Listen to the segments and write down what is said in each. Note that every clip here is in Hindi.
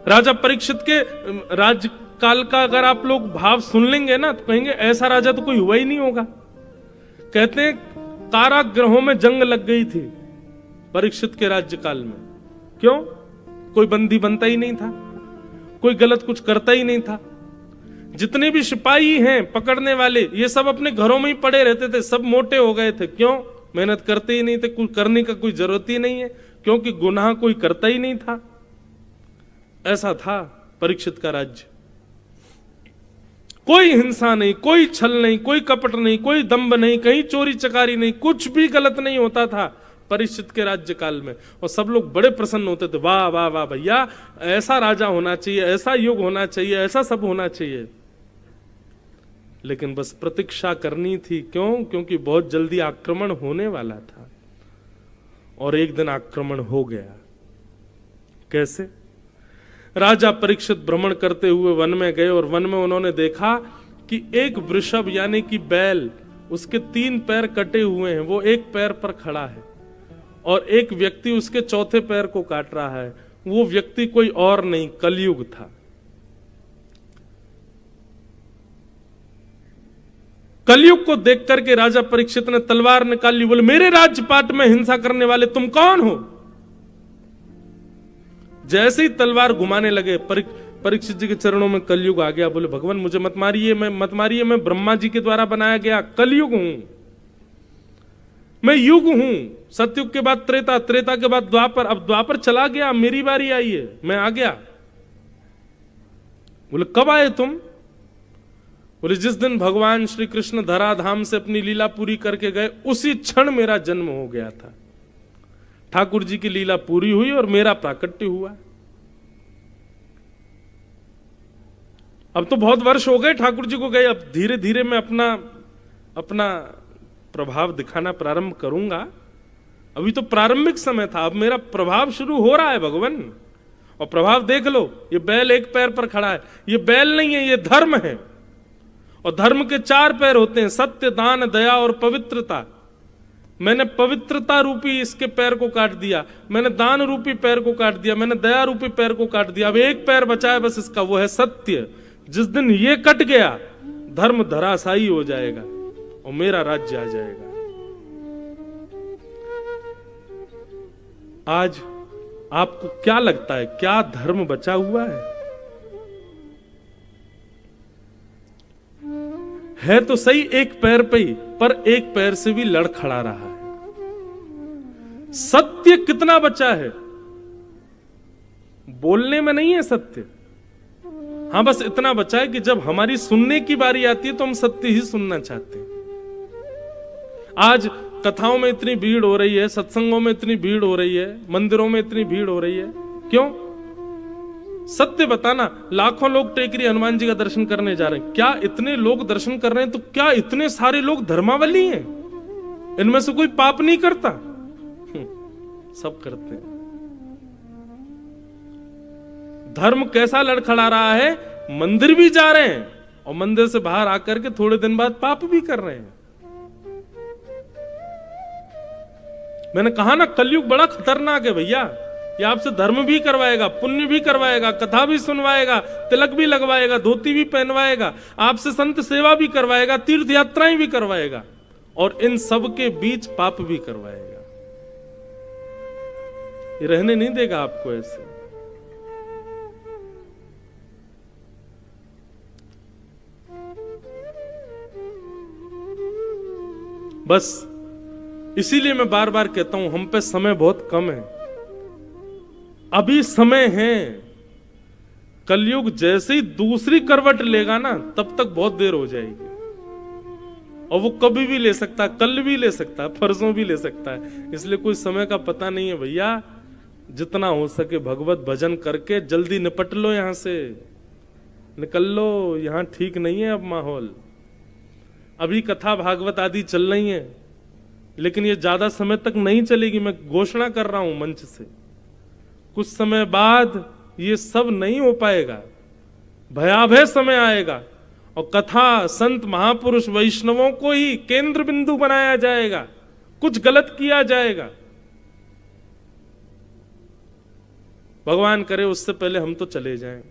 राजा परीक्षित के राज्यकाल का अगर आप लोग भाव सुन लेंगे ना तो कहेंगे ऐसा राजा तो कोई हुआ ही नहीं होगा। कहते हैं कारागृहों में जंग लग गई थी परीक्षित के राज्यकाल में। क्यों? कोई बंदी बनता ही नहीं था, कोई गलत कुछ करता ही नहीं था। जितने भी सिपाही हैं पकड़ने वाले, ये सब अपने घरों में ही पड़े रहते थे, सब मोटे हो गए थे। क्यों? मेहनत करते ही नहीं थे, कुछ करने का कोई जरूरत ही नहीं है, क्योंकि गुनाह कोई करता ही नहीं था। ऐसा था परीक्षित का राज्य। कोई हिंसा नहीं, कोई छल नहीं, कोई कपट नहीं, कोई दंभ नहीं, कहीं चोरी चकारी नहीं, कुछ भी गलत नहीं होता था परीक्षित के राज्यकाल में। और सब लोग बड़े प्रसन्न होते थे, वाह वाह वाह भैया, ऐसा राजा होना चाहिए, ऐसा युग होना चाहिए, ऐसा सब होना चाहिए। लेकिन बस प्रतीक्षा करनी थी। क्यों? क्योंकि बहुत जल्दी आक्रमण होने वाला था। और एक दिन आक्रमण हो गया। कैसे? राजा परीक्षित भ्रमण करते हुए वन में गए और वन में उन्होंने देखा कि एक वृषभ यानी कि बैल, उसके 3 पैर कटे हुए हैं, वो एक पैर पर खड़ा है और एक व्यक्ति उसके चौथे पैर को काट रहा है। वो व्यक्ति कोई और नहीं, कलयुग था। कलयुग को देख करके राजा परीक्षित ने तलवार निकाली, बोले मेरे राजपाट में हिंसा करने वाले तुम कौन हो? जैसे ही तलवार घुमाने लगे परीक्षित जी के चरणों में कलयुग आ गया। बोले भगवान मुझे मत मारिए, मैं ब्रह्मा जी के द्वारा बनाया गया कलयुग हूं, मैं युग हूं। सतयुग के बाद त्रेता, त्रेता के बाद द्वापर, अब द्वापर चला गया, मेरी बारी आई है, मैं आ गया। बोले कब आए तुम? बोले जिस दिन भगवान श्री कृष्ण धराधाम से अपनी लीला पूरी करके गए उसी क्षण मेरा जन्म हो गया था। ठाकुर जी की लीला पूरी हुई और मेरा प्राकट्य हुआ। अब तो बहुत वर्ष हो गए ठाकुर जी को गए, अब धीरे धीरे मैं अपना प्रभाव दिखाना प्रारंभ करूंगा। अभी तो प्रारंभिक समय था, अब मेरा प्रभाव शुरू हो रहा है भगवान। और प्रभाव देख लो, ये बैल एक पैर पर खड़ा है, ये बैल नहीं है, ये धर्म है। और धर्म के 4 पैर होते हैं, सत्य, दान, दया और पवित्रता। मैंने पवित्रता रूपी इसके पैर को काट दिया, मैंने दान रूपी पैर को काट दिया, मैंने दया रूपी पैर को काट दिया। अब एक पैर बचा है बस इसका, वो है सत्य। जिस दिन ये कट गया धर्म धराशायी हो जाएगा और मेरा राज्य आ जाएगा। आज आपको क्या लगता है, क्या धर्म बचा हुआ है तो सही एक पैर पे ही, पर एक पैर से भी लड़खड़ा रहा है। सत्य कितना बचा है? बोलने में नहीं है सत्य। हां बस इतना बचा है कि जब हमारी सुनने की बारी आती है तो हम सत्य ही सुनना चाहते हैं। आज कथाओं में इतनी भीड़ हो रही है, सत्संगों में इतनी भीड़ हो रही है, मंदिरों में इतनी भीड़ हो रही है, क्यों? सत्य बताना। लाखों लोग टेकरी हनुमान जी का दर्शन करने जा रहे हैं। क्या इतने लोग दर्शन कर रहे हैं तो क्या इतने सारे लोग धर्मावली हैं? इनमें से कोई पाप नहीं करता? सब करते हैं। धर्म कैसा लड़खड़ा रहा है? मंदिर भी जा रहे हैं और मंदिर से बाहर आकर के थोड़े दिन बाद पाप भी कर रहे हैं। मैंने कहा ना कलयुग बड़ा खतरनाक है भैया। ये आपसे धर्म भी करवाएगा, पुण्य भी करवाएगा, कथा भी सुनवाएगा, तिलक भी लगवाएगा, धोती भी पहनवाएगा, आपसे संत सेवा भी करवाएगा, तीर्थ यात्राएं भी करवाएगा और इन सब के बीच पाप भी करवाएगा। ये रहने नहीं देगा आपको ऐसे। बस इसीलिए मैं बार बार कहता हूं हम पे समय बहुत कम है। अभी समय है। कलयुग जैसे ही दूसरी करवट लेगा ना तब तक बहुत देर हो जाएगी। और वो कभी भी ले सकता है, कल भी ले सकता है, परसों भी ले सकता है। इसलिए कोई समय का पता नहीं है भैया। जितना हो सके भगवत भजन करके जल्दी निपट लो, यहां से निकल लो। यहां ठीक नहीं है अब माहौल। अभी कथा भागवत आदि चल रही है लेकिन ये ज्यादा समय तक नहीं चलेगी। मैं घोषणा कर रहा हूं मंच से, कुछ समय बाद ये सब नहीं हो पाएगा। भयावह समय आएगा और कथा, संत, महापुरुष, वैष्णवों को ही केंद्र बिंदु बनाया जाएगा। कुछ गलत किया जाएगा। भगवान करे उससे पहले हम तो चले जाएं,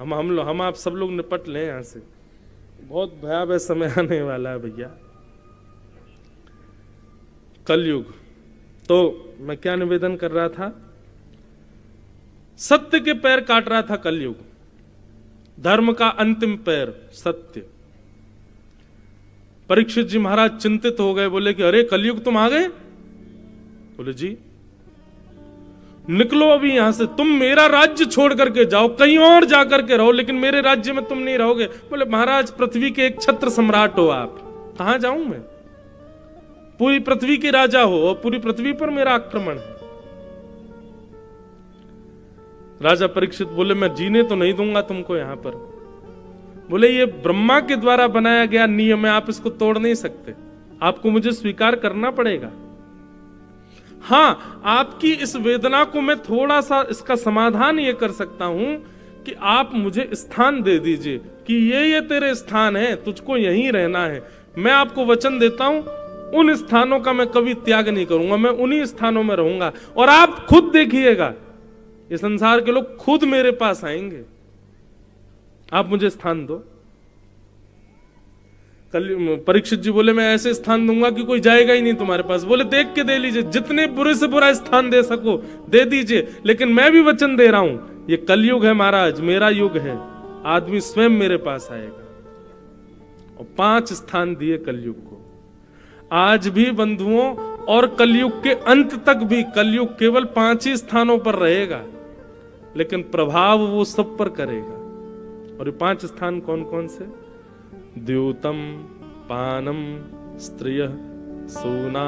हम आप सब लोग निपट लें यहां से। बहुत भयावह समय आने वाला है भैया, कलयुग। तो मैं क्या निवेदन कर रहा था, सत्य के पैर काट रहा था कलयुग, धर्म का अंतिम पैर सत्य। परीक्षित जी महाराज चिंतित हो गए, बोले कि अरे कलयुग तुम आ गए? बोले जी निकलो अभी यहां से, तुम मेरा राज्य छोड़ करके जाओ, कहीं और जाकर के रहो, लेकिन मेरे राज्य में तुम नहीं रहोगे। बोले महाराज पृथ्वी के एक छत्र सम्राट हो आप, कहां जाऊं मैं? पूरी पृथ्वी के राजा हो और पूरी पृथ्वी पर मेरा आक्रमण है। राजा परीक्षित बोले मैं जीने तो नहीं दूंगा तुमको यहां पर। बोले ये ब्रह्मा के द्वारा बनाया गया नियम है, आप इसको तोड़ नहीं सकते, आपको मुझे स्वीकार करना पड़ेगा। हां, आपकी इस वेदना को मैं थोड़ा सा इसका समाधान ये कर सकता हूं कि आप मुझे स्थान दे दीजिए कि ये तेरे स्थान है, तुझको यहीं रहना है। मैं आपको वचन देता हूं उन स्थानों का मैं कभी त्याग नहीं करूंगा, मैं उन्हीं स्थानों में रहूंगा और आप खुद देखिएगा ये संसार के लोग खुद मेरे पास आएंगे, आप मुझे स्थान दो। परीक्षित जी बोले मैं ऐसे स्थान दूंगा कि कोई जाएगा ही नहीं तुम्हारे पास। बोले देख के दे लीजिए, जितने बुरे से बुरा स्थान दे सको दे दीजिए, लेकिन मैं भी वचन दे रहा हूं ये कलयुग है महाराज, मेरा युग है, आदमी स्वयं मेरे पास आएगा। और 5 स्थान दिए कलयुग को। आज भी बंधुओं, और कलयुग के अंत तक भी कलयुग केवल 5 ही स्थानों पर रहेगा, लेकिन प्रभाव वो सब पर करेगा। और ये 5 स्थान कौन कौन से? द्यूतम, पानम, स्त्रिय, सूना,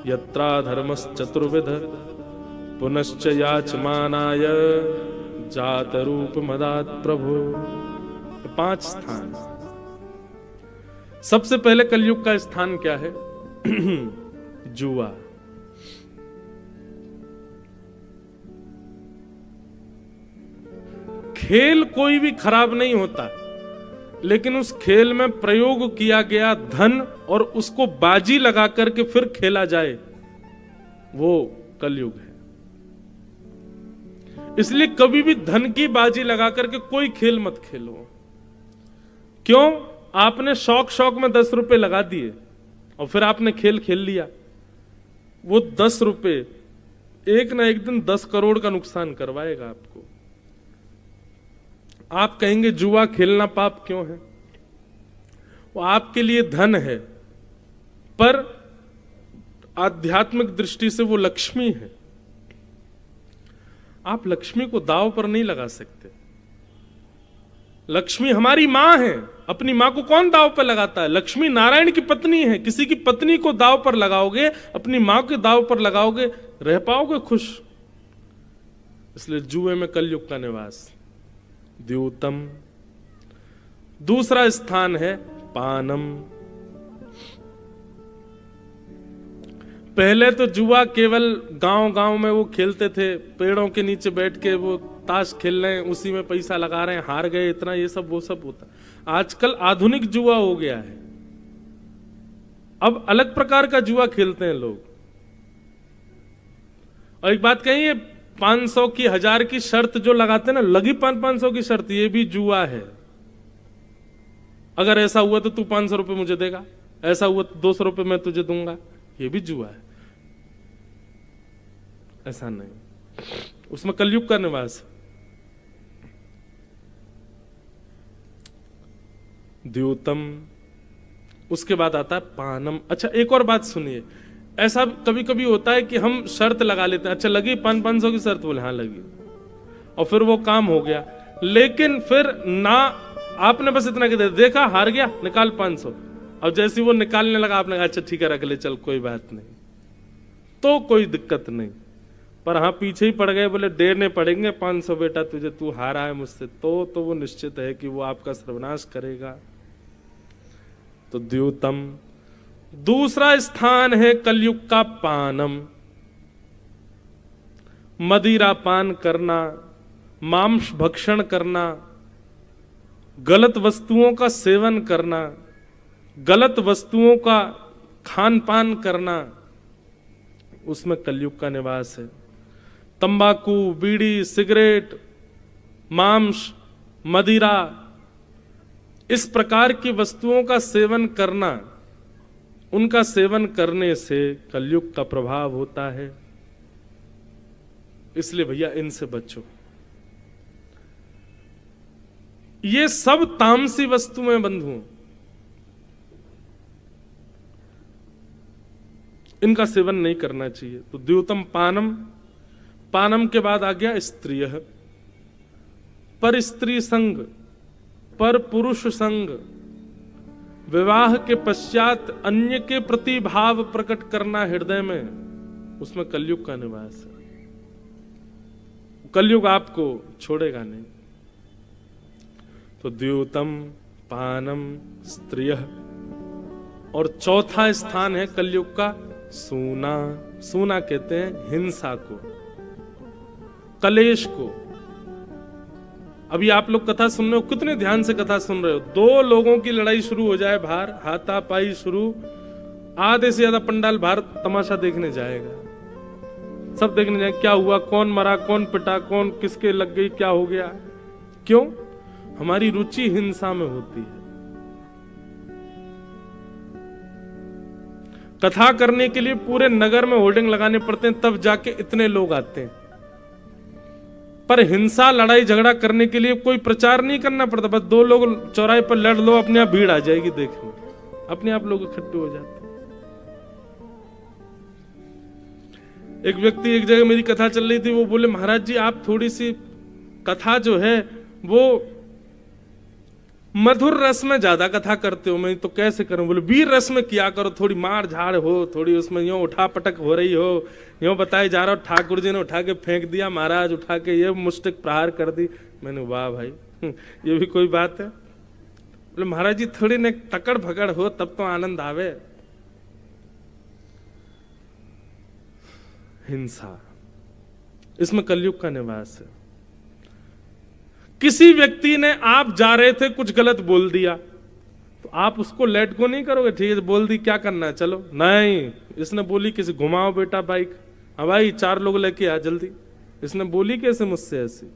यत्रा धर्मश्चतुर्विध, पुनश्च याचमानाय जात रूप मदात प्रभु। 5 स्थान। सबसे पहले कलयुग का स्थान क्या है? जुआ। खेल कोई भी खराब नहीं होता, लेकिन उस खेल में प्रयोग किया गया धन और उसको बाजी लगा करके फिर खेला जाए, वो कलयुग है। इसलिए कभी भी धन की बाजी लगा करके कोई खेल मत खेलो। क्यों? आपने शौक में 10 रुपए लगा दिए और फिर आपने खेल खेल लिया, वो 10 रुपए एक ना एक दिन 10 करोड़ का नुकसान करवाएगा आपको। आप कहेंगे जुआ खेलना पाप क्यों है? वो आपके लिए धन है, पर आध्यात्मिक दृष्टि से वो लक्ष्मी है। आप लक्ष्मी को दांव पर नहीं लगा सकते। लक्ष्मी हमारी मां है, अपनी मां को कौन दांव पर लगाता है? लक्ष्मी नारायण की पत्नी है। किसी की पत्नी को दांव पर लगाओगे, अपनी मां के दांव पर लगाओगे, रह पाओगे खुश? इसलिए जुए में कलयुग का निवास। द्यूतम। दूसरा स्थान है पानम। पहले तो जुआ केवल गांव में वो खेलते थे, पेड़ों के नीचे बैठ के वो ताश खेल रहे हैं, उसी में पैसा लगा रहे हैं, हार गए इतना, ये सब वो सब होता। आजकल आधुनिक जुआ हो गया है, अब अलग प्रकार का जुआ खेलते हैं लोग। और एक बात कहिए, 500 की 1000 की शर्त जो लगाते हैं ना, लगी 500 की शर्त, ये भी जुआ है। अगर ऐसा हुआ तो तू 500 रुपए मुझे देगा, ऐसा हुआ तो 200 रुपए मैं तुझे दूंगा, ये भी जुआ है। ऐसा नहीं, उसमें कलयुग का निवास। द्यूतम। उसके बाद आता है पानम। अच्छा एक और बात सुनिए, ऐसा कभी कभी होता है कि हम शर्त लगा लेते हैं, अच्छा लगी 500 की शर्त, बोले हाँ लगी, और फिर वो काम हो गया, लेकिन फिर ना आपने बस इतना कह देखा हार गया, निकाल 500। अब जैसे वो निकालने लगा आपने अच्छा ठीक है रख ले, चल कोई बात नहीं, तो कोई दिक्कत नहीं। पर हाँ पीछे ही पड़ गए, बोले देने पड़ेंगे 500 बेटा तुझे, तू हारा है मुझसे, तो वो निश्चित है कि वो आपका सर्वनाश करेगा। तो द्यूतम। दूसरा स्थान है कलयुग का पानम। मदिरा पान करना, मांस भक्षण करना, गलत वस्तुओं का सेवन करना, गलत वस्तुओं का खान पान करना, उसमें कलयुग का निवास है। तंबाकू, बीड़ी, सिगरेट, मांस, मदिरा, इस प्रकार की वस्तुओं का सेवन करना, उनका सेवन करने से कलयुग का प्रभाव होता है। इसलिए भैया इनसे बचो। ये सब तामसी वस्तुएं बंधुओं, इनका सेवन नहीं करना चाहिए। तो द्योतम पानम, पानम के बाद आ गया स्त्रियः, पर स्त्री संग, पर पुरुष संग, विवाह के पश्चात अन्य के प्रति भाव प्रकट करना हृदय में, उसमें कलयुग का निवास है। कलयुग आपको छोड़ेगा नहीं। तो द्योतम, पानम, स्त्रियः, और चौथा स्थान है कलयुग का सूना। सूना कहते हैं हिंसा को, कलेश को। अभी आप लोग कथा सुन रहे हो, कितने ध्यान से कथा सुन रहे हो। दो लोगों की लड़ाई शुरू हो जाए बाहर, हाथापाई शुरू, आधे से ज्यादा पंडाल बाहर तमाशा देखने जाएगा। सब देखने जाए क्या हुआ, कौन मरा, कौन पिटा, कौन किसके लग गई, क्या हो गया। क्यों? हमारी रुचि हिंसा में होती है। कथा करने के लिए पूरे नगर में होर्डिंग लगाने पड़ते हैं, तब जाके इतने लोग आते हैं। पर हिंसा, लड़ाई झगड़ा करने के लिए कोई प्रचार नहीं करना पड़ता। बस दो लोग चौराहे पर लड़ लो, अपने आप भीड़ आ जाएगी देखने, अपने आप लोग इकट्ठे हो जाते। एक व्यक्ति, एक जगह मेरी कथा चल रही थी, वो बोले महाराज जी आप थोड़ी सी कथा जो है वो मधुर रस में ज्यादा कथा करते हो। मैं तो कैसे करूं? बोले वीर रस में किया करो, थोड़ी मार झाड़ हो, थोड़ी उसमें यूं उठा पटक हो रही हो, यूं बताए जा रहा हो ठाकुर जी ने उठा के फेंक दिया, महाराज उठा के ये मुष्टिक प्रहार कर दी। मैंने वाह भाई, ये भी कोई बात है? बोले महाराज जी थोड़ी न तकड़ भगड़ हो तब तो आनंद आवे। हिंसा, इसमें कलयुग का निवास है। किसी व्यक्ति ने, आप जा रहे थे कुछ गलत बोल दिया, तो आप उसको लेट गो नहीं करोगे, ठीक है बोल दी क्या करना है चलो। नहीं, इसने बोली किसी, घुमाओ बेटा बाइक, हाँ भाई 4 लोग लेके आ जल्दी। इसने बोली कैसे मुझसे ऐसी,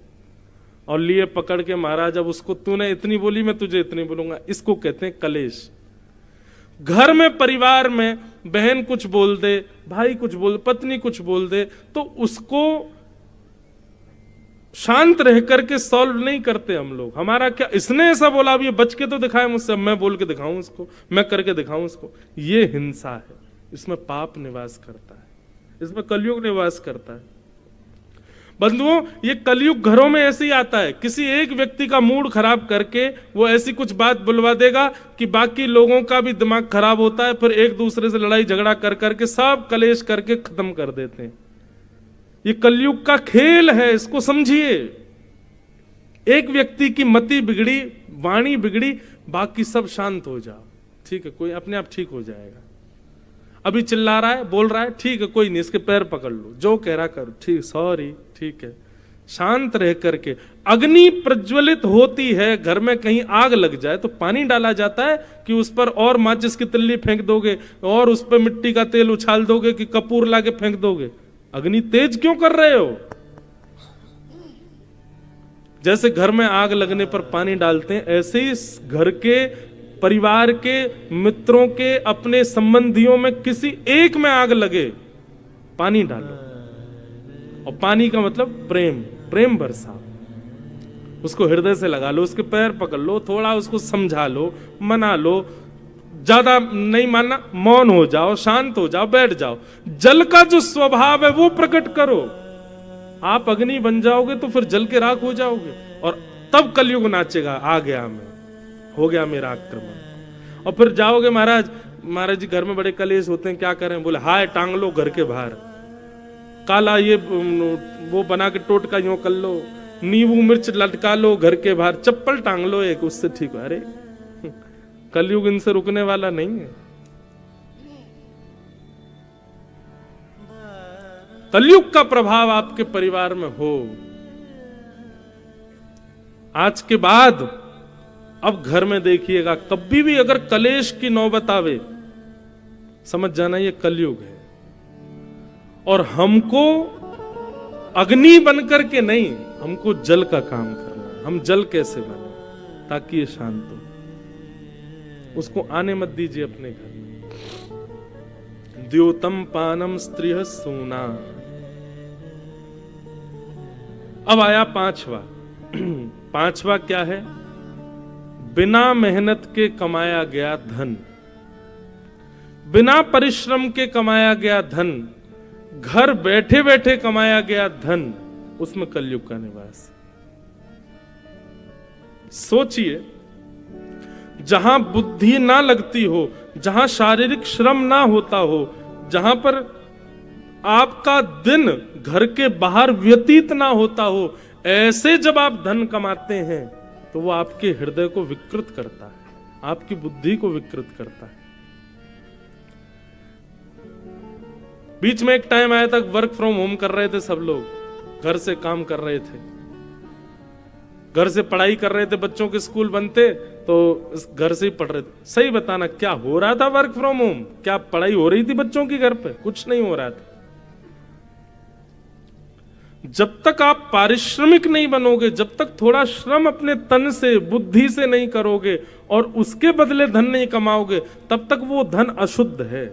और लिए पकड़ के महाराज, अब उसको तूने इतनी बोली मैं तुझे इतनी बोलूंगा। इसको कहते हैं कलेश। घर में, परिवार में बहन कुछ बोल दे, भाई कुछ बोल, पत्नी कुछ बोल दे, तो उसको शांत रह करके सॉल्व नहीं करते हम लोग। हमारा क्या, इसने ऐसा बोला, अब ये बच के तो दिखाए मुझसे, मैं बोल के दिखाऊं इसको, मैं करके दिखाऊं इसको। ये हिंसा है, इसमें पाप निवास करता है, इसमें कलयुग निवास करता है। बंधुओं, ये कलयुग घरों में ऐसे ही आता है। किसी एक व्यक्ति का मूड खराब करके वो ऐसी कुछ बात बुलवा देगा कि बाकी लोगों का भी दिमाग खराब होता है, फिर एक दूसरे से लड़ाई झगड़ा कर करके सब कलेश करके खत्म कर देते हैं। ये कलयुग का खेल है, इसको समझिए। एक व्यक्ति की मति बिगड़ी, वाणी बिगड़ी, बाकी सब शांत हो जाओ, ठीक है, कोई अपने आप ठीक हो जाएगा। अभी चिल्ला रहा है, बोल रहा है, ठीक है कोई नहीं, इसके पैर पकड़ लो, जो कह रहा करो, ठीक, सॉरी, ठीक है। शांत रह करके, अग्नि प्रज्वलित होती है, घर में कहीं आग लग जाए तो पानी डाला जाता है कि उस पर और माचिस की तिल्ली फेंक दोगे और उस पर मिट्टी का तेल उछाल दोगे कि कपूर लाके फेंक दोगे? अग्नि तेज क्यों कर रहे हो? जैसे घर में आग लगने पर पानी डालते हैं, ऐसे ही घर के, परिवार के, मित्रों के, अपने संबंधियों में किसी एक में आग लगे, पानी डालो। और पानी का मतलब प्रेम, प्रेम बरसाओ, उसको हृदय से लगा लो, उसके पैर पकड़ लो, थोड़ा उसको समझा लो, मना लो। ज्यादा नहीं मानना, मौन हो जाओ, शांत हो जाओ, बैठ जाओ। जल का जो स्वभाव है वो प्रकट करो। आप अग्नि बन जाओगे तो फिर जल के राख हो जाओगे, और तब कलयुग नाचेगा, आ गया मैं, हो गया मेरा आक्रमण। और फिर जाओगे महाराज, महाराज जी घर में बड़े कलेश होते हैं, क्या करें? बोले हाय टांग लो घर के बाहर, काला ये वो बना के टोटका यूं कर लो, नींबू मिर्च लटका लो घर के बाहर, चप्पल टांग लो एक, उससे ठीक है। अरे कलयुग इनसे रुकने वाला नहीं है। कलयुग का प्रभाव आपके परिवार में हो, आज के बाद अब घर में देखिएगा, कभी भी अगर कलेश की नौबत आवे, समझ जाना ये कलयुग है। और हमको अग्नि बनकर के नहीं, हमको जल का काम करना है। हम जल कैसे बने ताकि ये शांत हो। उसको आने मत दीजिए अपने घर में। द्योतम पानम स्त्रिय सूना। अब आया पांचवा। पांचवा क्या है? बिना मेहनत के कमाया गया धन, बिना परिश्रम के कमाया गया धन, घर बैठे बैठे कमाया गया धन, उसमें कलयुग का निवास। सोचिए, जहां बुद्धि ना लगती हो, जहां शारीरिक श्रम ना होता हो, जहां पर आपका दिन घर के बाहर व्यतीत ना होता हो, ऐसे जब आप धन कमाते हैं तो वो आपके हृदय को विकृत करता है, आपकी बुद्धि को विकृत करता है। बीच में एक टाइम आया था, वर्क फ्रॉम होम कर रहे थे सब लोग, घर से काम कर रहे थे, घर से पढ़ाई कर रहे थे, बच्चों के स्कूल बनते तो घर से ही पढ़ रहे थे। सही बताना, क्या हो रहा था वर्क फ्रॉम होम? क्या पढ़ाई हो रही थी बच्चों की घर पे? कुछ नहीं हो रहा था। जब तक आप पारिश्रमिक नहीं बनोगे, जब तक थोड़ा श्रम अपने तन से बुद्धि से नहीं करोगे और उसके बदले धन नहीं कमाओगे, तब तक वो धन अशुद्ध है।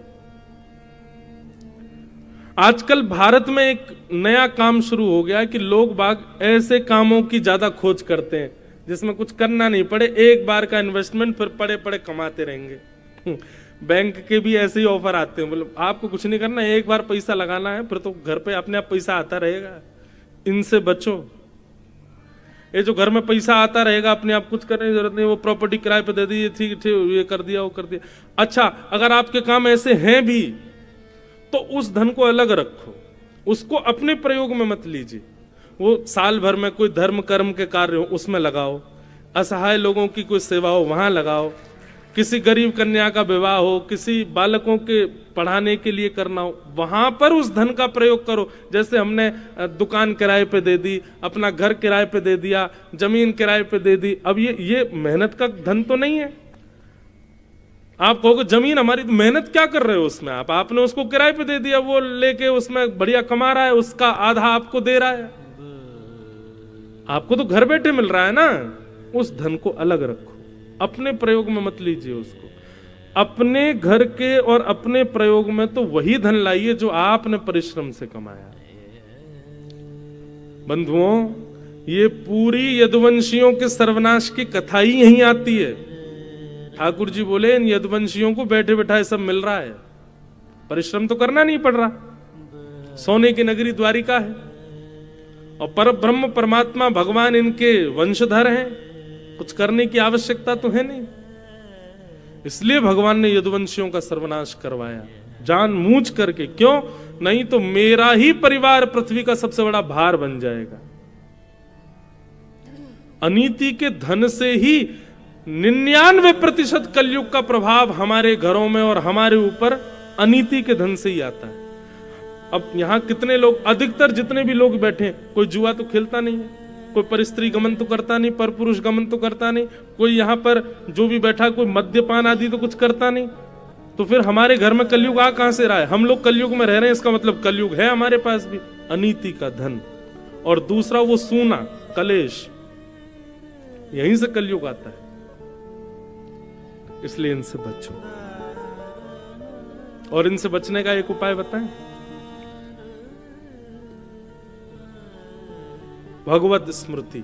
आजकल भारत में एक नया काम शुरू हो गया है कि लोग बाग ऐसे कामों की ज्यादा खोज करते हैं जिसमें कुछ करना नहीं पड़े, एक बार का इन्वेस्टमेंट, फिर पड़े पड़े कमाते रहेंगे। बैंक के भी ऐसे ही ऑफर आते हैं, बोलो आपको कुछ नहीं करना, एक बार पैसा लगाना है, फिर तो घर पे अपने आप पैसा आता रहेगा। इनसे बचो। ये जो घर में पैसा आता रहेगा, अपने आप कुछ करने की जरूरत नहीं, वो प्रॉपर्टी किराए पे दे दी, ठीक ठीक, ये कर दिया, वो कर दिया। अच्छा, अगर आपके काम ऐसे हैं भी तो उस धन को अलग रखो, उसको अपने प्रयोग में मत लीजिए। वो साल भर में कोई धर्म कर्म के कार्य हो उसमें लगाओ, असहाय लोगों की कोई सेवा हो वहां लगाओ, किसी गरीब कन्या का विवाह हो, किसी बालकों के पढ़ाने के लिए करना हो, वहां पर उस धन का प्रयोग करो। जैसे हमने दुकान किराए पे दे दी, अपना घर किराए पे दे दिया, जमीन किराए पे दे दी। अब ये मेहनत का धन तो नहीं है। आप कहोगे जमीन हमारी, तो मेहनत क्या कर रहे हो उसमें? आपने उसको किराए पे दे दिया, वो लेके उसमें बढ़िया कमा रहा है, उसका आधा आपको दे रहा है, आपको तो घर बैठे मिल रहा है ना। उस धन को अलग रखो, अपने प्रयोग में मत लीजिए उसको। अपने घर के और अपने प्रयोग में तो वही धन लाइए जो आपने परिश्रम से कमाया। बंधुओं, ये पूरी यदुवंशियों के सर्वनाश की कथा ही यहीं आती है। ठाकुर जी बोले इन यदुवंशियों को बैठे बैठाए सब मिल रहा है, परिश्रम तो करना नहीं पड़ रहा। सोने की नगरी द्वारिका है और पर ब्रह्म परमात्मा भगवान इनके वंशधर हैं, कुछ करने की आवश्यकता तो है नहीं। इसलिए भगवान ने यदुवंशियों का सर्वनाश करवाया जानबूझ करके। क्यों? नहीं तो मेरा ही परिवार पृथ्वी का सबसे बड़ा भार बन जाएगा। अनीति के धन से ही 99% कलयुग का प्रभाव हमारे घरों में और हमारे ऊपर अनीति के धन से ही आता है। अब यहां कितने लोग, अधिकतर जितने भी लोग बैठे, कोई जुआ तो खेलता नहीं है, कोई परस्त्री गमन तो करता नहीं, पर पुरुष गमन तो करता नहीं, कोई यहां पर जो भी बैठा कोई मद्यपान आदि तो कुछ करता नहीं। तो फिर हमारे घर में कलयुग आ कहां से रहा है? हम लोग कलयुग में रह रहे हैं, इसका मतलब कलयुग है हमारे पास भी। अनीति का धन और दूसरा वो सूना कलेश, यहीं से कलयुग आता है। इसलिए इनसे बचो। और इनसे बचने का एक उपाय बताएं। भगवत स्मृति।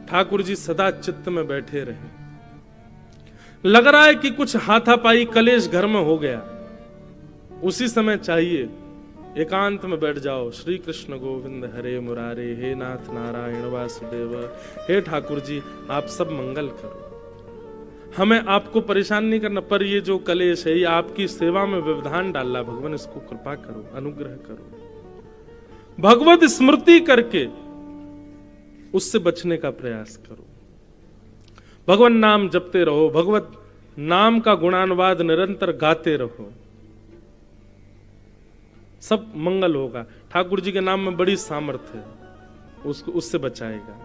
ठाकुर जी सदा चित्त में बैठे रहे। लग रहा है कि कुछ हाथापाई कलेश घर में हो गया, उसी समय चाहिए एकांत में बैठ जाओ। श्री कृष्ण गोविंद हरे मुरारे, हे नाथ नारायण वासुदेव, हे ठाकुर जी आप सब मंगल करो, हमें आपको परेशान नहीं करना, पर ये जो कलेश है ये आपकी सेवा में व्यवधान डाल रहा, भगवान इसको कृपा करो, अनुग्रह करो। भगवत स्मृति करके उससे बचने का प्रयास करो। भगवान नाम जपते रहो, भगवत नाम का गुणानुवाद निरंतर गाते रहो, सब मंगल होगा। ठाकुर जी के नाम में बड़ी सामर्थ्य है, उसको उससे बचाएगा।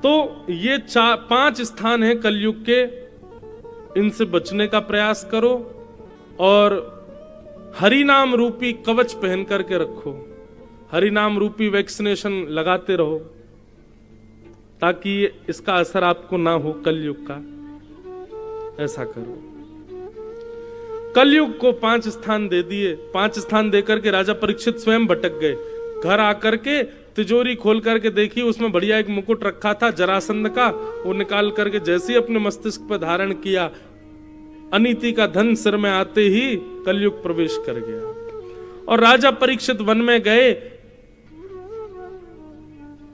तो ये 5 स्थान है कलयुग के, इनसे बचने का प्रयास करो और हरि नाम रूपी कवच पहन करके रखो, हरि नाम रूपी वैक्सीनेशन लगाते रहो, ताकि इसका असर आपको ना हो कलयुग का। ऐसा करो। कलयुग को 5 स्थान दे दिए। 5 स्थान देकर के राजा परीक्षित स्वयं भटक गए। घर आकर के तिजोरी खोल करके देखी, उसमें बढ़िया एक मुकुट रखा था जरासंध का, वो निकाल करके जैसे ही अपने मस्तिष्क पर धारण किया, अनीति का धन सिर में आते ही कलयुग प्रवेश कर गया। और राजा परीक्षित वन में गए।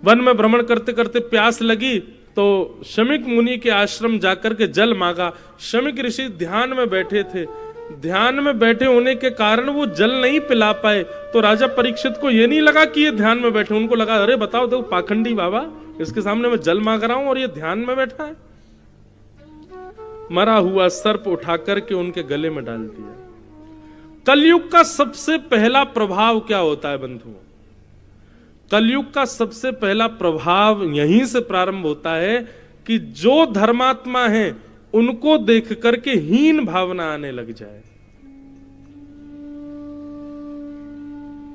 वन में भ्रमण करते करते प्यास लगी तो शमीक मुनि के आश्रम जाकर के जल मांगा। शमीक ऋषि ध्यान में बैठे थे। ध्यान में बैठे होने के कारण वो जल नहीं पिला पाए। तो राजा परीक्षित को ये नहीं लगा कि ये ध्यान में बैठे, उनको लगा अरे बताओ देखो पाखंडी बाबा, इसके सामने मैं जल मांग रहा हूं और ये ध्यान में बैठा है। मरा हुआ सर्प उठा करके उनके गले में डाल दिया। कलयुग का सबसे पहला प्रभाव क्या होता है बंधुओं? कलयुग का सबसे पहला प्रभाव यहीं से प्रारंभ होता है कि जो धर्मात्मा है उनको देख करके हीन भावना आने लग जाए।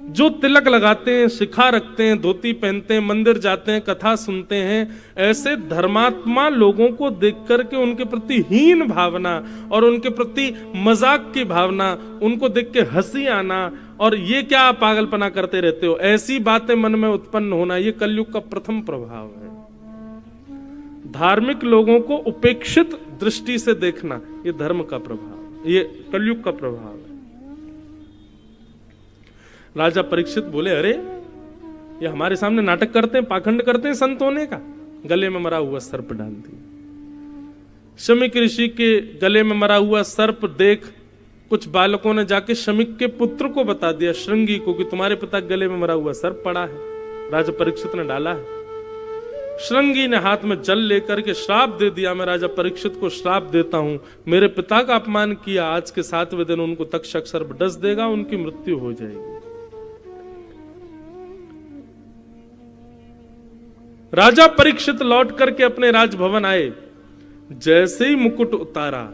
जो तिलक लगाते हैं, शिखा रखते हैं, धोती पहनते हैं, मंदिर जाते हैं, कथा सुनते हैं, ऐसे धर्मात्मा लोगों को देख करके उनके प्रति हीन भावना और उनके प्रति मजाक की भावना, उनको देख के हंसी आना और ये क्या पागलपना करते रहते हो, ऐसी बातें मन में उत्पन्न होना, ये कलयुग का प्रथम प्रभाव है। धार्मिक लोगों को उपेक्षित दृष्टि से देखना, ये धर्म का प्रभाव, ये कलयुग का प्रभाव है। राजा परीक्षित बोले अरे ये हमारे सामने नाटक करते हैं, पाखंड करते हैं संत होने का। गले में मरा हुआ सर्प डाल दिया। शमीक ऋषि के गले में मरा हुआ सर्प देख कुछ बालकों ने जाके शमीक के पुत्र को बता दिया, श्रृंगी को, कि तुम्हारे पिता के गले में मरा हुआ सर्प पड़ा है, राजा परीक्षित ने डाला है। श्रृंगी ने हाथ में जल लेकर के श्राप दे दिया, मैं राजा परीक्षित को श्राप देता हूं, मेरे पिता का अपमान किया, आज के 7वें दिन उनको तक्षक सर्प डस देगा, उनकी मृत्यु हो जाएगी। राजा परीक्षित लौट करके अपने राजभवन आए। जैसे ही मुकुट उतारा,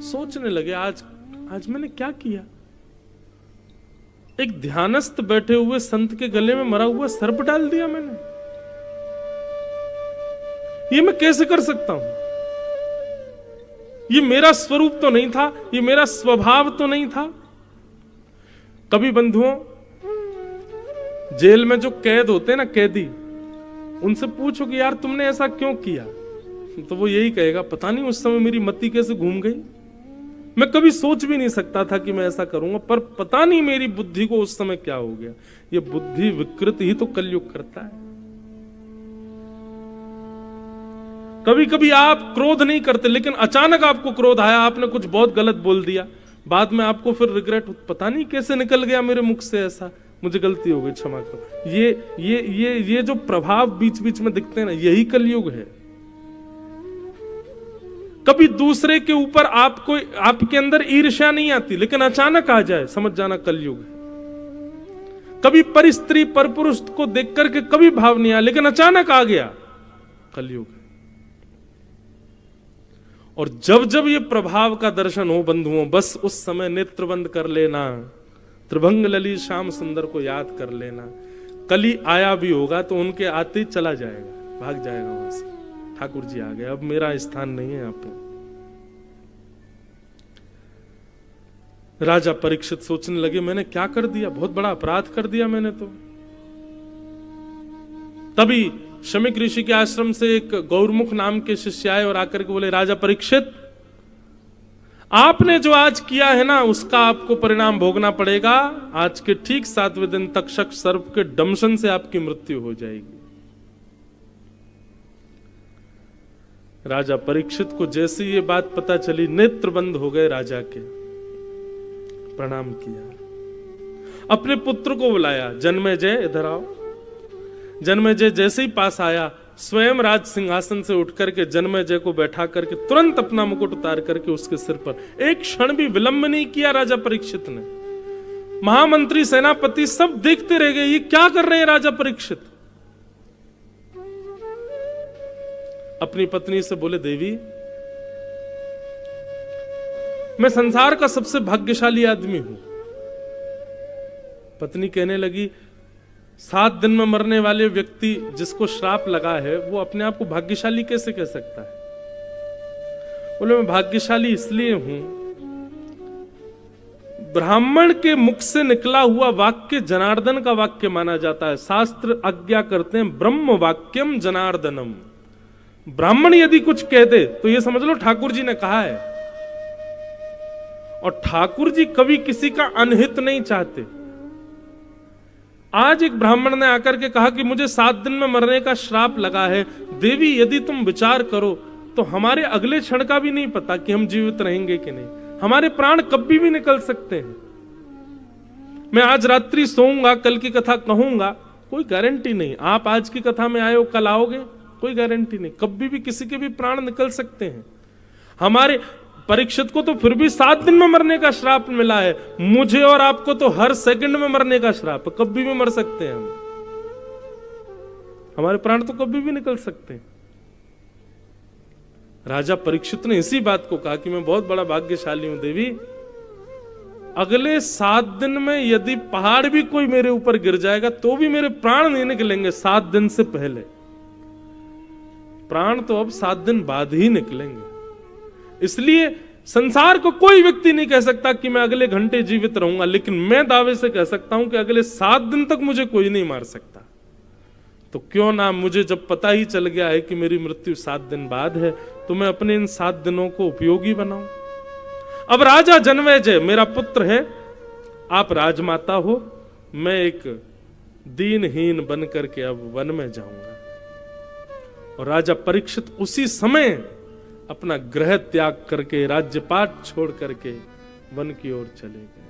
सोचने लगे आज मैंने क्या किया। एक ध्यानस्थ बैठे हुए संत के गले में मरा हुआ सर्प डाल दिया मैंने, ये मैं कैसे कर सकता हूं? ये मेरा स्वरूप तो नहीं था, ये मेरा स्वभाव तो नहीं था। कभी बंधुओं, जेल में जो कैद होते हैं ना, कैदी, उनसे पूछो कि यार तुमने ऐसा क्यों किया, तो वो यही कहेगा पता नहीं उस समय मेरी मति कैसे घूम गई, मैं कभी सोच भी नहीं सकता था कि मैं ऐसा करूंगा, पर पता नहीं मेरी बुद्धि को उस समय क्या हो गया। ये बुद्धि विकृत ही तो कलयुग करता है। कभी कभी आप क्रोध नहीं करते, लेकिन अचानक आपको क्रोध आया, आपने कुछ बहुत गलत बोल दिया, बाद में आपको फिर रिग्रेट, पता नहीं कैसे निकल गया मेरे मुख से ऐसा, मुझे गलती हो गई, क्षमा करो। ये जो प्रभाव बीच बीच में दिखते हैं ना, यही कलयुग है। कभी दूसरे के ऊपर आपके अंदर ईर्ष्या नहीं आती, लेकिन अचानक आ जाए, समझ जाना कलयुग है। कभी पर स्त्री पर पुरुष को देख करके कभी भाव नहीं आया, लेकिन अचानक आ गया, कलयुग है। और जब जब ये प्रभाव का दर्शन हो बंधुओं, बस उस समय नेत्र बंद कर लेना, त्रिभंग ललित श्याम सुंदर को याद कर लेना। कली आया भी होगा तो उनके आते ही चला जाएगा, भाग जाएगा वहां से, ठाकुर जी आ गए, अब मेरा स्थान नहीं है यहाँ पे। राजा परीक्षित सोचने लगे मैंने क्या कर दिया, बहुत बड़ा अपराध कर दिया मैंने तो। तभी शमीक ऋषि के आश्रम से एक गौरमुख नाम के शिष्य आए और आकर के बोले राजा परीक्षित, आपने जो आज किया है ना, उसका आपको परिणाम भोगना पड़ेगा। आज के ठीक 7वें दिन तक्षक सर्प के दंशन से आपकी मृत्यु हो जाएगी। राजा परीक्षित को जैसे ये बात पता चली, नेत्र बंद हो गए राजा के, प्रणाम किया, अपने पुत्र को बुलाया, जन्मेजय इधर आओ। जन्मेजय जैसे ही पास आया, स्वयं राज सिंहासन से उठ करके जन्मेजय को बैठा करके तुरंत अपना मुकुट उतार करके उसके सिर पर, एक क्षण भी विलंब नहीं किया राजा परीक्षित ने। महामंत्री, सेनापति सब देखते रह गए, ये क्या कर रहे हैं राजा परीक्षित। अपनी पत्नी से बोले देवी, मैं संसार का सबसे भाग्यशाली आदमी हूं। पत्नी कहने लगी, 7 दिन में मरने वाले व्यक्ति जिसको श्राप लगा है वो अपने आप को भाग्यशाली कैसे कह सकता है? बोले, मैं भाग्यशाली इसलिए हूं, ब्राह्मण के मुख से निकला हुआ वाक्य जनार्दन का वाक्य माना जाता है। शास्त्र आज्ञा करते हैं ब्रह्म वाक्यम जनार्दनम। ब्राह्मण यदि कुछ कह दे तो ये समझ लो ठाकुर जी ने कहा है। और ठाकुर जी कभी किसी का अनहित नहीं चाहते। आज एक ब्राह्मण ने आकर के कहा कि मुझे 7 दिन में मरने का श्राप लगा है, देवी यदि तुम विचार करो तो हमारे अगले क्षण का भी नहीं पता कि हम जीवित रहेंगे कि नहीं, हमारे प्राण कभी भी निकल सकते हैं। मैं आज रात्रि सोऊंगा, कल की कथा कहूंगा, कोई गारंटी नहीं। आप आज की कथा में आए हो, कल आओगे, कोई गारंटी नहीं। कभी भी किसी के भी प्राण निकल सकते हैं। हमारे परीक्षित को तो फिर भी 7 दिन में मरने का श्राप मिला है, मुझे और आपको तो हर सेकंड में मरने का श्राप है। कभी भी मर सकते हैं हम, हमारे प्राण तो कभी भी निकल सकते हैं। राजा परीक्षित ने इसी बात को कहा कि मैं बहुत बड़ा भाग्यशाली हूं देवी, अगले 7 दिन में यदि पहाड़ भी कोई मेरे ऊपर गिर जाएगा तो भी मेरे प्राण नहीं निकलेंगे 7 दिन से पहले। प्राण तो अब 7 दिन बाद ही निकलेंगे। इसलिए संसार को कोई व्यक्ति नहीं कह सकता कि मैं अगले घंटे जीवित रहूंगा, लेकिन मैं दावे से कह सकता हूं कि अगले 7 दिन तक मुझे कोई नहीं मार सकता। तो क्यों ना, मुझे जब पता ही चल गया है कि मेरी मृत्यु 7 दिन बाद है, तो मैं अपने इन 7 दिनों को उपयोगी बनाऊं। अब राजा जनमेजय मेरा पुत्र है, आप राजमाता हो, मैं एक दीनहीन बन करके अब वन में जाऊंगा। और राजा परीक्षित उसी समय अपना गृह त्याग करके, राज्यपाट छोड़ करके वन की ओर चले गए।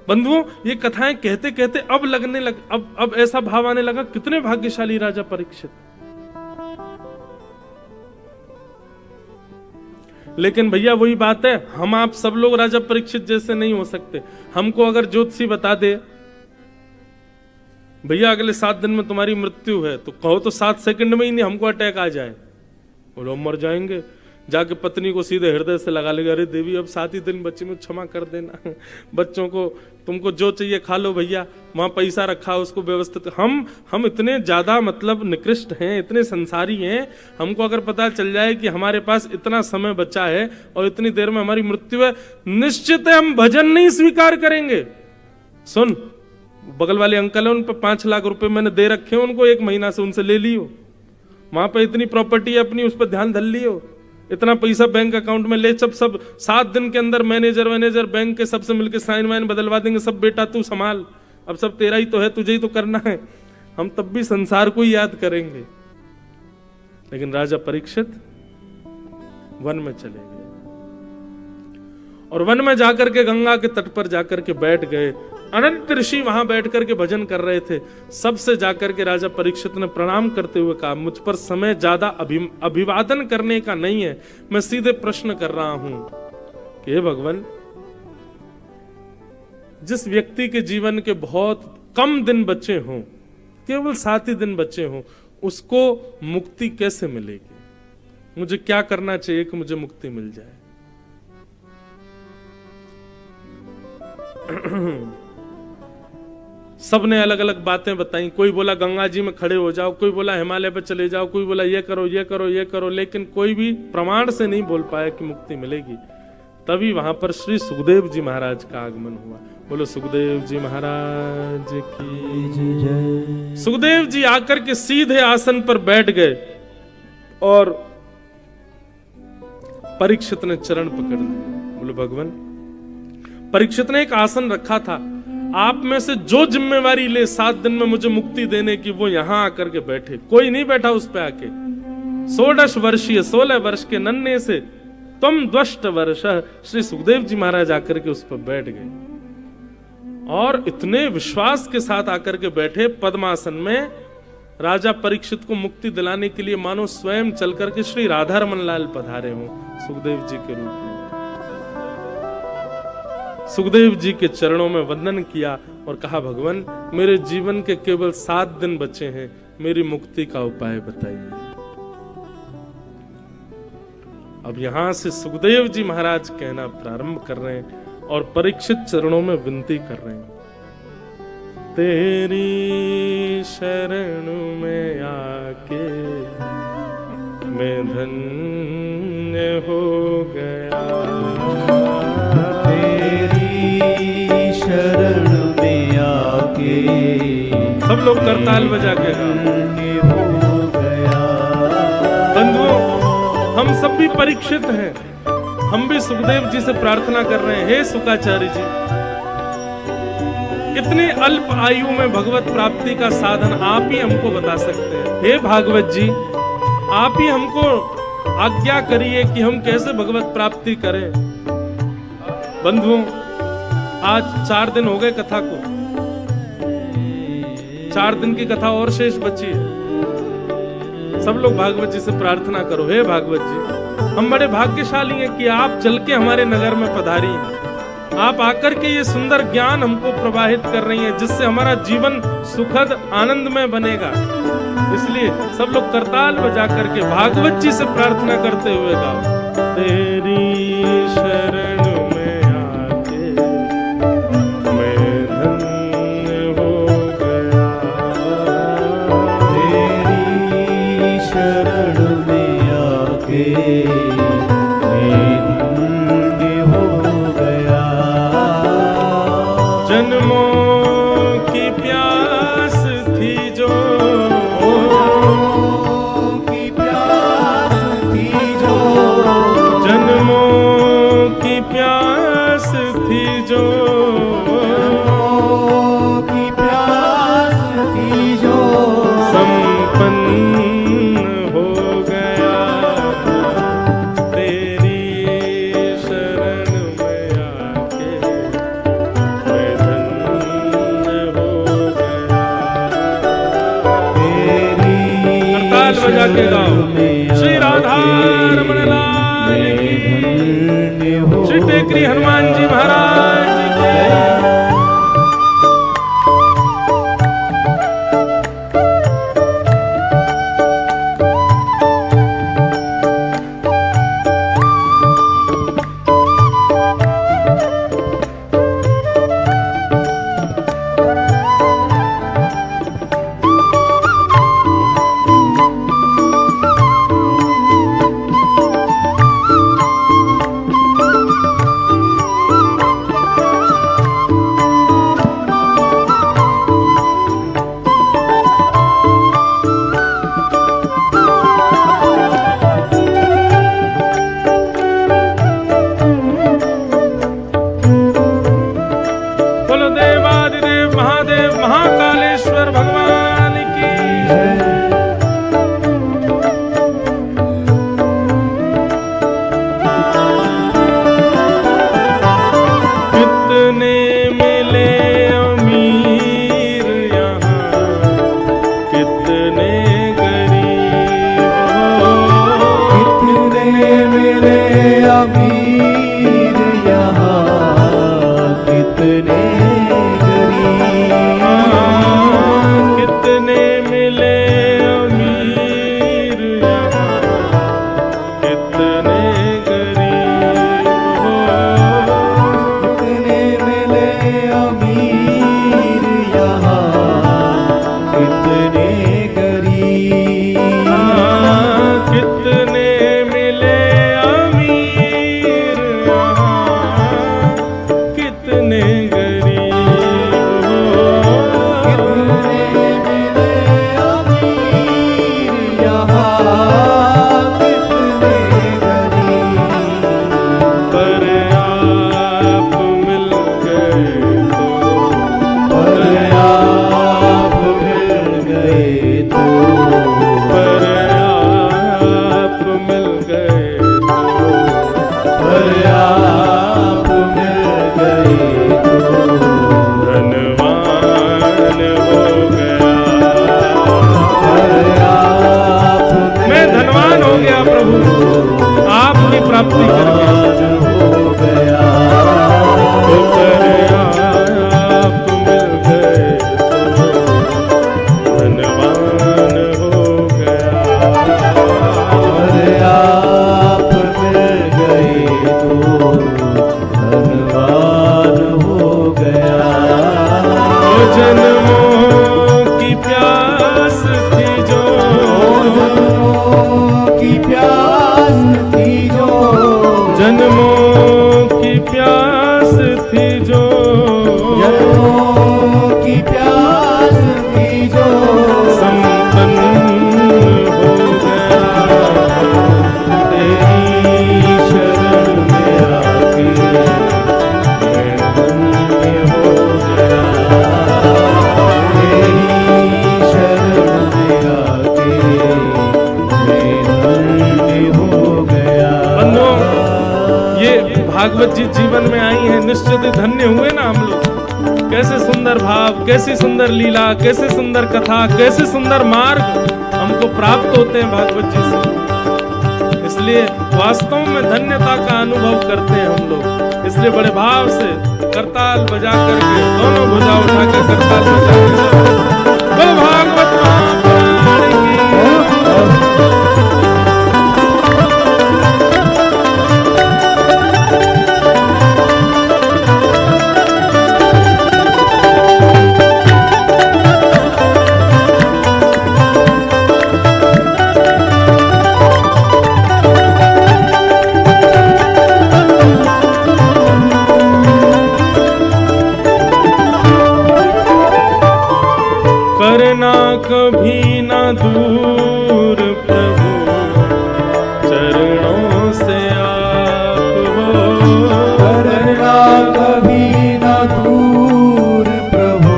बंधुओं, ये कथाएं कहते कहते अब लगने लग अब ऐसा भाव आने लगा, कितने भाग्यशाली राजा परीक्षित। लेकिन भैया वही बात है, हम आप सब लोग राजा परीक्षित जैसे नहीं हो सकते। हमको अगर ज्योतिषी बता दे भैया अगले 7 दिन में तुम्हारी मृत्यु है, तो कहो तो 7 सेकंड में ही नहीं हमको अटैक आ जाए, बोलो मर जाएंगे, जाके पत्नी को सीधे हृदय से लगा लेगा, अरे देवी अब 7 ही दिन बच्चे में क्षमा कर देना, बच्चों को तुमको जो चाहिए खा लो भैया, वहां पैसा रखा उसको व्यवस्थित। हम इतने ज्यादा मतलब निकृष्ट हैं, इतने संसारी हैं, हमको अगर पता चल जाए कि हमारे पास इतना समय बचा है और इतनी देर में हमारी मृत्यु है, निश्चित है हम भजन नहीं स्वीकार करेंगे। सुन, बगल वाले अंकल है, उन पर 5 लाख रुपए मैंने दे रखे हैं उनको, 1 महीना से उनसे ले लियो, वहां पे इतनी प्रॉपर्टी है अपनी, उस पर ध्यान धर लियो, इतना पैसा बैंक अकाउंट में ले, सब 7 दिन के अंदर मैनेजर बैंक के सबसे मिलकर साइन वाइन बदलवा देंगे, सब बेटा तू संभाल, अब सब तेरा ही तो है, तुझे ही तो करना है। हम तब भी संसार को ही याद करेंगे। लेकिन राजा परीक्षित वन में चले गए और वन में जाकर के गंगा के तट पर जाकर के बैठ गए। अनंत ऋषि वहां बैठ करके भजन कर रहे थे। सबसे जाकर के राजा परीक्षित ने प्रणाम करते हुए कहा, मुझ पर समय ज्यादा अभिवादन करने का नहीं है, मैं सीधे प्रश्न कर रहा हूं कि हे भगवान, जिस व्यक्ति के जीवन के बहुत कम दिन बचे हों, केवल 7 ही दिन बचे हों, उसको मुक्ति कैसे मिलेगी? मुझे क्या करना चाहिए कि मुझे मुक्ति मिल जाए? सबने अलग अलग बातें बताई। कोई बोला गंगा जी में खड़े हो जाओ, कोई बोला हिमालय पर चले जाओ, कोई बोला ये करो ये करो ये करो, लेकिन कोई भी प्रमाण से नहीं बोल पाया कि मुक्ति मिलेगी। तभी वहां पर श्री सुखदेव जी महाराज का आगमन हुआ। बोलो सुखदेव जी महाराज की जय। सुखदेव जी आकर के सीधे आसन पर बैठ गए और परीक्षित ने चरण पकड़ लिए। बोलो भगवान, परीक्षित ने एक आसन रखा था, आप में से जो जिम्मेवारी ले 7 दिन में मुझे मुक्ति देने की, वो यहां आकर के बैठे। कोई नहीं बैठा उस पे आके। 16 वर्षीय 16 वर्ष के नन्हे से तुम 12 वर्ष, श्री सुखदेव जी महाराज आकर के उस पर बैठ गए और इतने विश्वास के साथ आकर के बैठे पद्मासन में, राजा परीक्षित को मुक्ति दिलाने के लिए मानो स्वयं चल करके श्री राधा रमन लाल पधारे हों सुखदेव जी के रूप में। सुखदेव जी के चरणों में वंदन किया और कहा, भगवान मेरे जीवन के केवल 7 दिन बचे हैं, मेरी मुक्ति का उपाय बताइए। अब यहां से सुखदेव जी महाराज कहना प्रारंभ कर रहे हैं और परीक्षित चरणों में विनती कर रहे हैं, तेरी शरण में आके मैं धन्य हो गया, तेरी शरण में आके सब लोग करताल बजा के धन्य हो गया। बंधुओं, हम सब भी परीक्षित हैं, हम भी सुखदेव जी से प्रार्थना कर रहे हैं, हे सुखाचार्य जी, इतने अल्प आयु में भगवत प्राप्ति का साधन आप ही हमको बता सकते हैं। हे भागवत जी, आप ही हमको आज्ञा करिए कि हम कैसे भगवत प्राप्ति करें। बंधुओं, आज 4 दिन हो गए कथा को, 4 दिन की कथा और शेष बची है। सब लोग भागवत जी से प्रार्थना करो, हे भागवत जी, हम बड़े भाग्यशाली हैं कि आप चल के हमारे नगर में पधारी हैं। आप आकर के ये सुंदर ज्ञान हमको प्रवाहित कर रही हैं, जिससे हमारा जीवन सुखद आनंदमय बनेगा। इसलिए सब लोग करताल बजा करके भागवत जी से प्रार्थना करते हुए गाओ, तेरी शरण में आके मैं धन्य हो गया, तेरी शरण में आके मैं धन्य हो गया। जन्मों की प्यास थी जो, की प्यास थी जो, जन्मों की प्यास थी जो, की प्यास थी जो, संपन्न हो गया, तेरी शरण में आके मैं धन्य हो गया। करताल बजा के गाओ, श्री राधा रमण लाल की, श्री टेकरी हनुमान जी महाराज की। बोलो देवादिदेव महादेव महाकालेश्वर भगवान की। कितने मिले अमीर यहाँ, कितने गरीब हो, कितने मिले अमीर यहाँ, कितने जन्मों की प्यास थी जो, जन्मों की प्यास थी जो, जन्मों की प्यास थी जो, जन्मों की प्यास थी जो, संपन्न हो गया तेरी शरण में आके मैं धन्य हो गया, तेरी शरण में आके मैं धन्य हो गया। बंधुओं, ये भागवत जी जीवन में आई है, निश्चित ही धन्य हुए ना हम लोग। कैसे सुंदर भाव, कैसी सुंदर लीला, कैसे सुंदर कथा, कैसे सुंदर मार्ग हमको प्राप्त होते हैं भागवत जी से। इसलिए वास्तव में धन्यता का अनुभव करते हैं हम लोग। इसलिए बड़े भाव से करताल बजा करके, दोनों भुजा उठाकर करताल बजा बोलो भागवत महापुराण की। करना कभी ना दूर प्रभु चरणों से आप हो, करना कभी न दूर प्रभु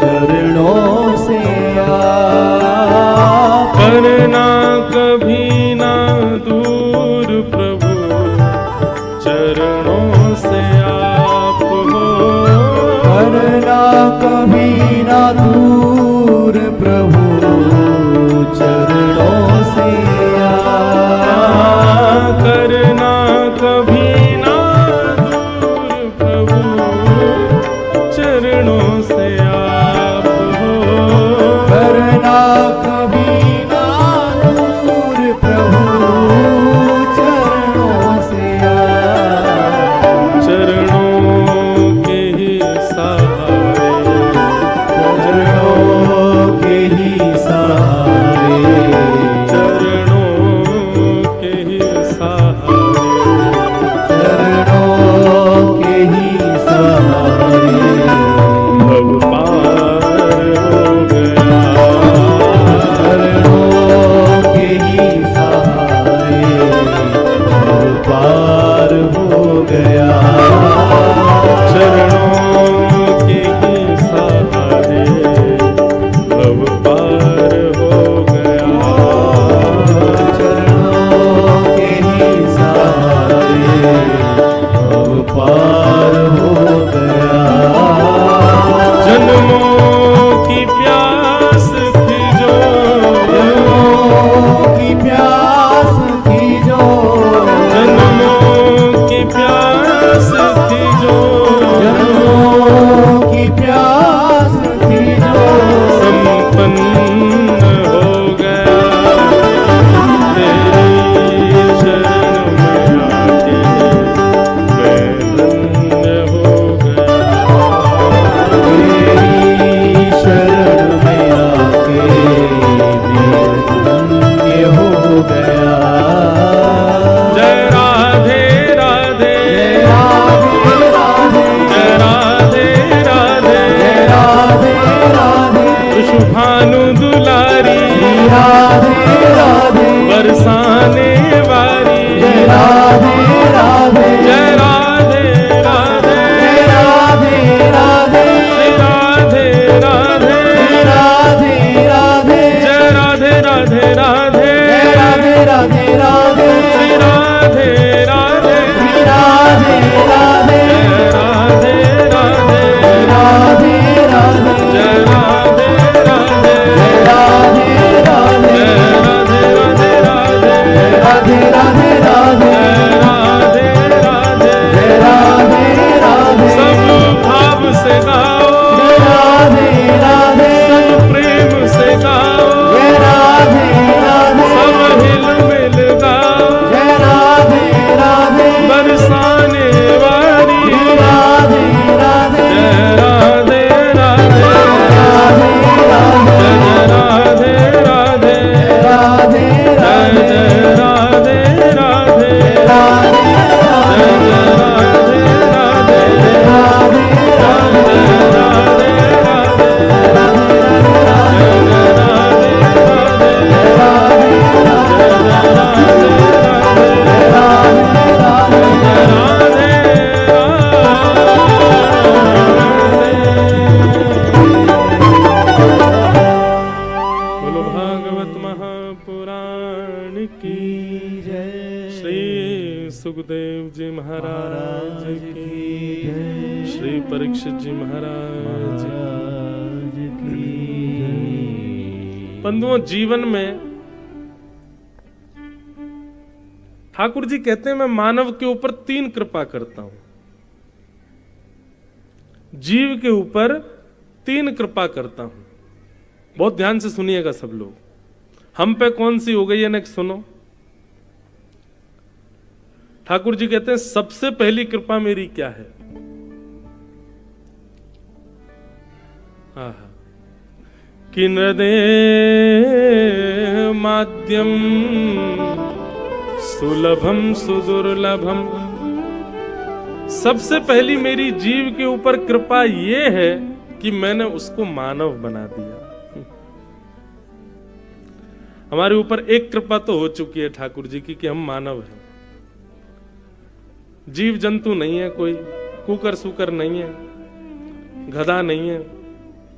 चरणों से आप, करना कभी ना दूर प्रभु चरणों से आप हो, करना कभी न दूर प्रभु चरणों से आप, करना कभी ना दूर प्रभु चरणों से आप हो, करना कभी न दूर प्रभु चरणों से आप, चरणों के ही सहारे, चरणों परीक्षित जी महाराज की। बंधुओं, जीवन में ठाकुर जी कहते हैं मैं मानव के ऊपर 3 कृपा करता हूं। जीव के ऊपर 3 कृपा करता हूं। बहुत ध्यान से सुनिएगा सब लोग। हम पे कौन सी हो गई है ना, सुनो। ठाकुर जी कहते हैं सबसे पहली कृपा मेरी क्या है? कि नृदे माध्यम सुलभम सुदुर्लभम। सबसे पहली मेरी जीव के ऊपर कृपा यह है कि मैंने उसको मानव बना दिया। हमारे ऊपर एक कृपा तो हो चुकी है ठाकुर जी की कि हम मानव हैं। जीव जंतु नहीं है, कोई कुकर सुकर नहीं है, गधा नहीं है,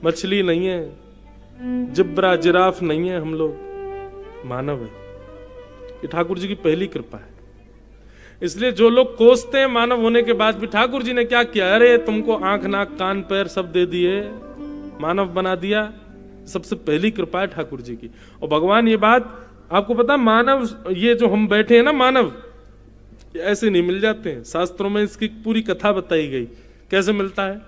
मछली नहीं है, जिब्रा जिराफ नहीं है, हम लोग मानव है। ये ठाकुर जी की पहली कृपा है। इसलिए जो लोग कोसते हैं मानव होने के बाद भी, ठाकुर जी ने क्या किया, अरे तुमको आंख नाक कान पैर सब दे दिए, मानव बना दिया। सबसे पहली कृपा है ठाकुर जी की। और भगवान ये बात आपको पता, मानव ये जो हम बैठे हैं ना, मानव ऐसे नहीं मिल जाते हैं। शास्त्रों में इसकी पूरी कथा बताई गई कैसे मिलता है।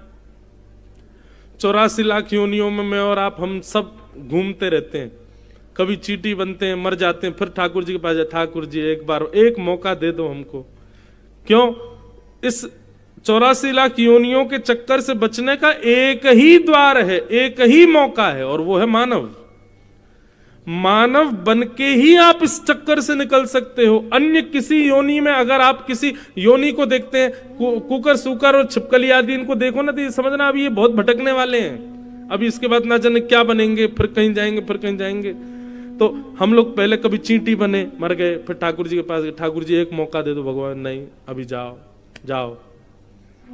84 लाख योनियों में मैं और आप हम सब घूमते रहते हैं, कभी चींटी बनते हैं, मर जाते हैं, फिर ठाकुर जी के पास जाए, ठाकुर जी एक बार एक मौका दे दो हमको। क्यों? इस 84 लाख योनियों के चक्कर से बचने का एक ही द्वार है, एक ही मौका है, और वो है मानव। मानव बन के ही आप इस चक्कर से निकल सकते हो। अन्य किसी योनि में अगर आप किसी योनि को देखते हैं, कुकर सुकर और छिपकली आदि इनको देखो ना, तो ये समझना अभी ये बहुत भटकने वाले हैं, अभी इसके बाद ना जाने क्या बनेंगे, फिर कहीं जाएंगे फिर कहीं जाएंगे। तो हम लोग पहले कभी चींटी बने, मर गए, फिर ठाकुर जी के पास गए, ठाकुर जी एक मौका दे दो। भगवान नहीं, अभी जाओ जाओ।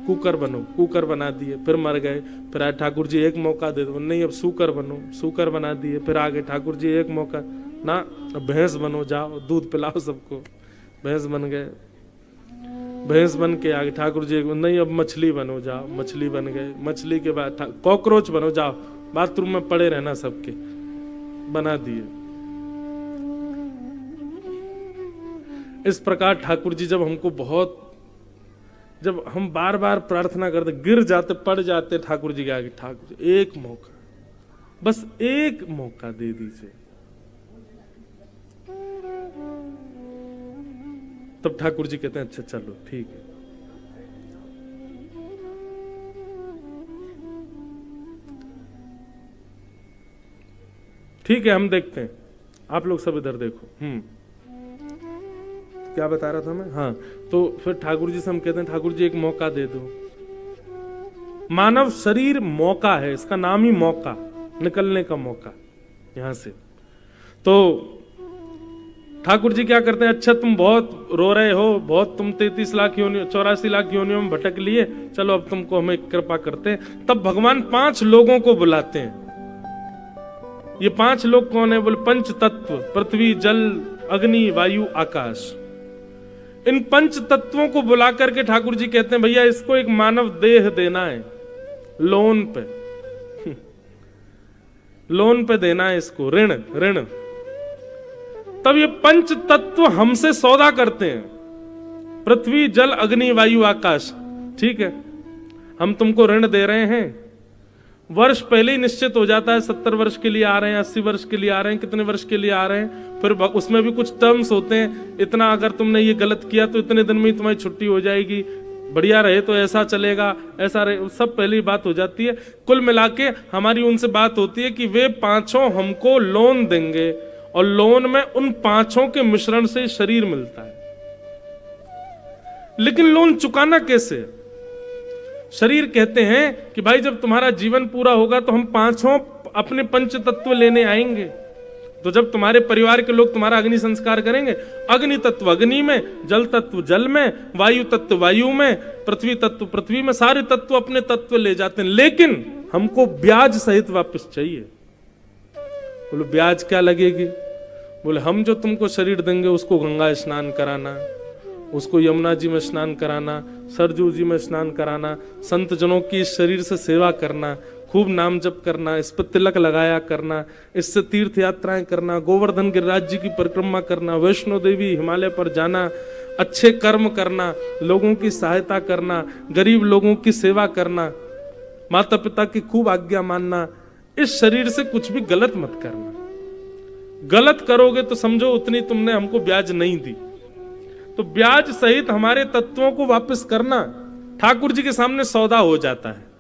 कुकर बनो, कुकर बना दिए, फिर मर गए, फिर आए ठाकुर जी एक मौका दे दो। नहीं, अब सूकर बनो, सूकर बना दिए, फिर आ गए, ठाकुर जी एक मौका ना, अब भैंस बनो, जाओ दूध पिलाओ सबको। भैंस बन गए, भैंस बन के आ गए, ठाकुर जी नहीं, अब मछली बनो, जाओ, मछली बन गए। मछली के बाद कॉकरोच बनो, जाओ बाथरूम में पड़े रहना सबके, बना दिए। इस प्रकार ठाकुर जी जब हमको बहुत, जब हम बार बार प्रार्थना करते, गिर जाते, पड़ जाते ठाकुर जी के आगे, ठाकुर जी एक मौका, बस एक मौका दे दीजिए, तब ठाकुर जी कहते हैं अच्छा चलो ठीक है। ठीक है, हम देखते हैं, आप लोग सब इधर देखो। क्या बता रहा था मैं? हाँ, तो फिर ठाकुर जी से हम कहते हैं ठाकुर जी एक मौका दे दो। मानव शरीर मौका है, इसका नाम ही मौका, निकलने का मौका यहां से। तो ठाकुर जी क्या करते हैं, अच्छा तुम बहुत रो रहे हो, बहुत तुम 83 लाख योनियों 84 लाख योनियों में भटक लिए, चलो अब तुमको हमें कृपा करते हैं। तब भगवान 5 लोगों को बुलाते हैं। ये 5 लोग कौन है? बोले पंच तत्व, पृथ्वी जल अग्नि वायु आकाश। इन 5 तत्वों को बुला करके ठाकुर जी कहते हैं भैया इसको एक मानव देह देना है, लोन पे लोन पे देना है इसको, ऋण ऋण। तब ये 5 तत्व हमसे सौदा करते हैं, पृथ्वी जल अग्नि वायु आकाश। ठीक है, हम तुमको ऋण दे रहे हैं। वर्ष पहले ही निश्चित हो जाता है, 70 वर्ष के लिए आ रहे हैं, 80 वर्ष के लिए आ रहे हैं, कितने वर्ष के लिए आ रहे हैं। फिर उसमें भी कुछ टर्म्स होते हैं, इतना अगर तुमने ये गलत किया तो इतने दिन में ही तुम्हारी छुट्टी हो जाएगी, बढ़िया रहे तो ऐसा चलेगा, ऐसा रहे, सब पहले ही बात हो जाती है। कुल मिला के हमारी उनसे बात होती है कि वे 5 हमको लोन देंगे, और लोन में उन 5 के मिश्रण से शरीर मिलता है। लेकिन लोन चुकाना कैसे? शरीर कहते हैं कि भाई जब तुम्हारा जीवन पूरा होगा तो हम 5 अपने पंच तत्व लेने आएंगे। तो जब तुम्हारे परिवार के लोग तुम्हारा अग्नि संस्कार करेंगे, अग्नि तत्व अग्नि में, जल तत्व जल में, वायु तत्व वायु में, पृथ्वी तत्व पृथ्वी में, सारे तत्व अपने तत्व ले जाते हैं। लेकिन हमको ब्याज सहित वापस चाहिए। बोले ब्याज क्या लगेगी? बोले हम जो तुमको शरीर देंगे उसको गंगा स्नान कराना, उसको यमुना जी में स्नान कराना, सरजू जी में स्नान कराना, संत जनों की इस शरीर से सेवा करना, खूब नाम जप करना, इस पर तिलक लगाया करना, इससे तीर्थ यात्राएं करना, गोवर्धन गिरिराज जी की परिक्रमा करना, वैष्णो देवी हिमालय पर जाना, अच्छे कर्म करना, लोगों की सहायता करना, गरीब लोगों की सेवा करना, माता पिता की खूब आज्ञा मानना। इस शरीर से कुछ भी गलत मत करना। गलत करोगे तो समझो उतनी तुमने हमको ब्याज नहीं दी, तो ब्याज सहित हमारे तत्वों को वापस करना ठाकुर जी के सामने सौदा हो जाता है।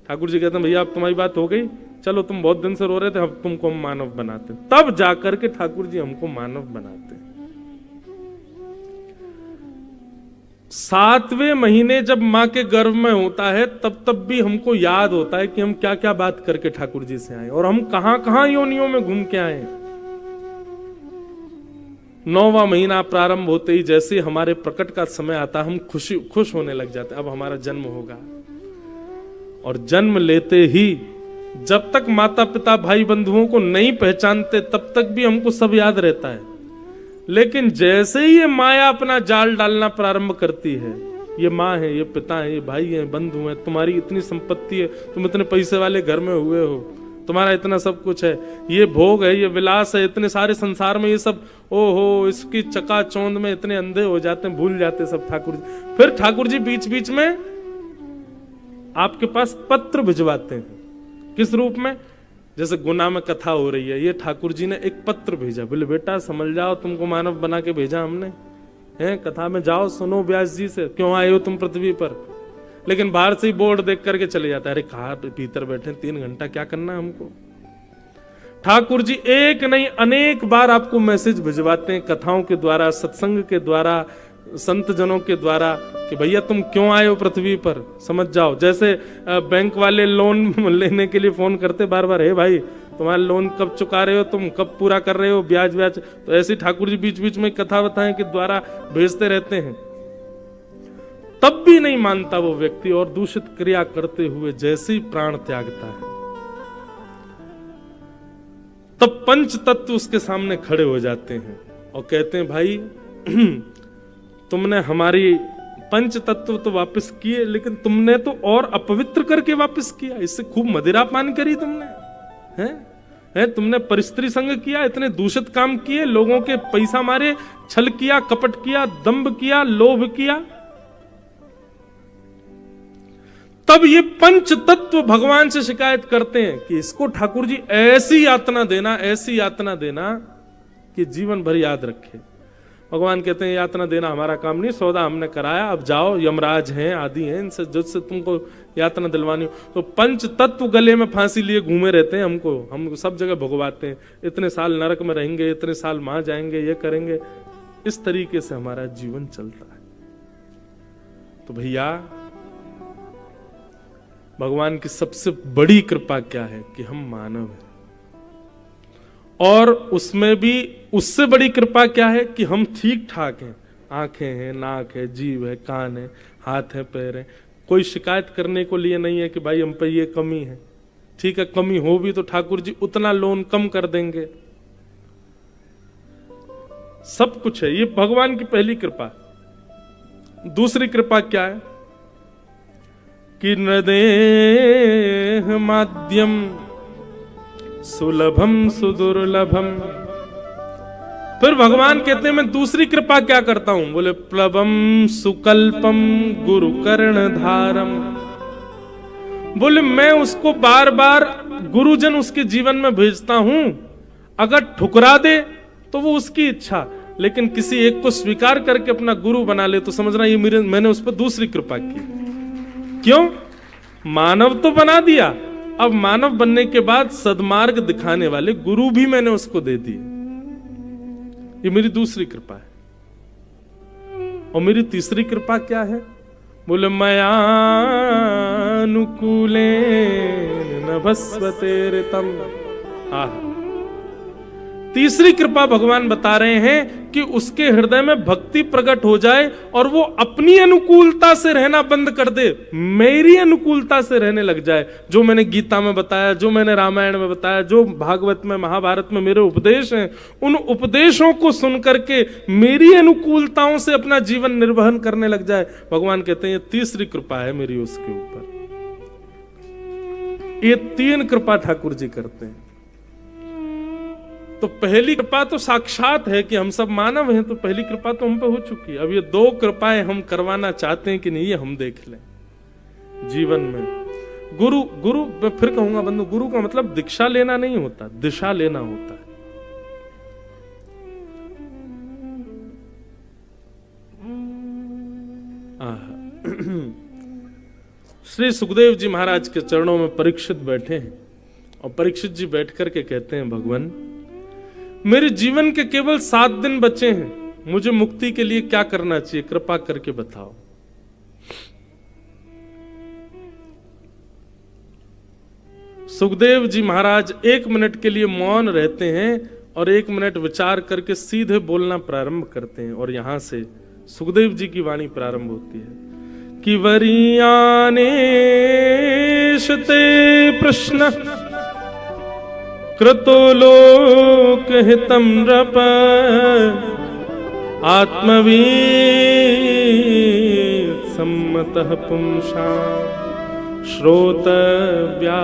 ठाकुर जी कहते हैं भैया अब तुम्हारी बात हो गई, चलो तुम बहुत दिन से रो रहे थे, अब तुमको हम मानव बनाते, तब जाकर के ठाकुर जी हमको मानव बनाते। 7वें महीने जब मां के गर्भ में होता है तब भी हमको याद होता है कि हम क्या क्या बात करके ठाकुर जी से आए और हम कहां कहां योनियों में घूम के आए। 9वां महीना प्रारंभ होते ही जैसे हमारे प्रकट का समय आता, हम खुश होने लग जाते, अब हमारा जन्म होगा। और जन्म लेते ही जब तक माता पिता भाई बंधुओं को नहीं पहचानते तब तक भी हमको सब याद रहता है, लेकिन जैसे ही ये माया अपना जाल डालना प्रारंभ करती है, ये माँ है, ये पिता है, ये भाई है, बंधु है, तुम्हारी इतनी संपत्ति है, तुम इतने पैसे वाले घर में हुए हो, तुम्हारा इतना सब कुछ है, ये भोग है, ये विलास है, इतने सारे संसार में ये सब, ओहो, इसकी चकाचौंध में इतने अंधे हो जाते हैं, भूल जाते सब ठाकुर जी। फिर ठाकुर जी बीच बीच में आपके पास पत्र भिजवाते हैं। किस रूप में? जैसे गुना में कथा हो रही है, ये ठाकुर जी ने एक पत्र भेजा, बोले बेटा समझ जाओ, तुमको मानव बना के भेजा हमने, हैं कथा में जाओ, सुनो व्यास जी से, क्यों आए हो तुम पृथ्वी पर। लेकिन बाहर से ही बोर्ड देख करके चले जाता है, अरे कहा भीतर बैठे 3 घंटा क्या करना है हमको। ठाकुर जी एक नहीं अनेक बार आपको मैसेज भिजवाते हैं, कथाओं के द्वारा, सत्संग के द्वारा, संत जनों के द्वारा, कि भैया तुम क्यों आए हो पृथ्वी पर, समझ जाओ। जैसे बैंक वाले लोन लेने के लिए फोन करते बार बार, हे भाई तुम्हारा लोन कब चुका रहे हो, तुम कब पूरा कर रहे हो, ब्याज ब्याज। तो ऐसे ठाकुर जी बीच बीच में कथा बताएं के द्वारा भेजते रहते हैं। तब भी नहीं मानता वो व्यक्ति और दूषित क्रिया करते हुए जैसे ही प्राण त्यागता है, तब पंच तत्व उसके सामने खड़े हो जाते हैं और कहते हैं भाई तुमने हमारी पंच तत्व तो वापस किए, लेकिन तुमने तो और अपवित्र करके वापस किया, इससे खूब मदिरा पान करी तुमने, हैं तुमने परिस्त्री संग किया, इतने दूषित काम किए, लोगों के पैसा मारे, छल किया, कपट किया, दंभ किया, लोभ किया। तब ये पंच तत्व भगवान से शिकायत करते हैं कि इसको ठाकुर जी ऐसी यातना देना, ऐसी यातना देना कि जीवन भर याद रखे। भगवान कहते हैं यातना देना हमारा काम नहीं, सौदा हमने कराया, अब जाओ, यमराज हैं, आदि हैं, इनसे जिससे तुमको यातना दिलवानी हो। तो पंच तत्व गले में फांसी लिए घूमे रहते हैं, हमको सब जगह भुगवाते हैं, इतने साल नरक में रहेंगे, इतने साल वहां जाएंगे, ये करेंगे। इस तरीके से हमारा जीवन चलता है। तो भैया भगवान की सबसे बड़ी कृपा क्या है कि हम मानव हैं, और उसमें भी उससे बड़ी कृपा क्या है कि हम ठीक ठाक हैं, आंखें हैं, नाक है, जीभ है, कान है, हाथ है, पैर है, कोई शिकायत करने को लिए नहीं है कि भाई हम पे ये कमी है। ठीक है, कमी हो भी तो ठाकुर जी उतना लोन कम कर देंगे, सब कुछ है। ये भगवान की पहली कृपा। दूसरी कृपा क्या है कि नृदेह माध्यम सुलभम सुदुर्लभम। फिर भगवान कहते हैं मैं दूसरी कृपा क्या करता हूं, बोले प्लवम सुकल्पम गुरु कर्ण धारम। बोले मैं उसको बार बार गुरुजन उसके जीवन में भेजता हूं, अगर ठुकरा दे तो वो उसकी इच्छा, लेकिन किसी एक को स्वीकार करके अपना गुरु बना ले तो समझना ये मैंने उस पर दूसरी कृपा की। क्यों? मानव तो बना दिया, अब मानव बनने के बाद सद्मार्ग दिखाने वाले गुरु भी मैंने उसको दे दिए। ये मेरी दूसरी कृपा है। और मेरी तीसरी कृपा क्या है, बोले मयानुकूले नभस्वते ऋतम। तीसरी कृपा भगवान बता रहे हैं कि उसके हृदय में भक्ति प्रकट हो जाए और वो अपनी अनुकूलता से रहना बंद कर दे, मेरी अनुकूलता से रहने लग जाए। जो मैंने गीता में बताया, जो मैंने रामायण में बताया, जो भागवत में, महाभारत में मेरे उपदेश हैं, उन उपदेशों को सुन करके मेरी अनुकूलताओं से अपना जीवन निर्वहन करने लग जाए। भगवान कहते हैं ये तीसरी कृपा है मेरी उसके ऊपर। ये 3 कृपा ठाकुर जी करते हैं। तो पहली कृपा तो साक्षात है कि हम सब मानव हैं, तो पहली कृपा तो हम पे हो चुकी है। अब ये 2 कृपाएं हम करवाना चाहते हैं कि नहीं, ये हम देख लें जीवन में। गुरु मैं फिर कहूंगा बंधु, गुरु का मतलब दीक्षा लेना नहीं होता, दिशा लेना होता है। श्री सुखदेव जी महाराज के चरणों में परीक्षित बैठे हैं और परीक्षित जी बैठ करके कहते हैं, भगवान मेरे जीवन के केवल 7 दिन बचे हैं, मुझे मुक्ति के लिए क्या करना चाहिए, कृपा करके बताओ। सुखदेव जी महाराज 1 मिनट के लिए मौन रहते हैं और 1 मिनट विचार करके सीधे बोलना प्रारंभ करते हैं। और यहां से सुखदेव जी की वाणी प्रारंभ होती है कि वरीयाने शते प्रश्न कृतो लोक हितम नृप आत्मवीत सम्मतः पुंसा श्रोतव्या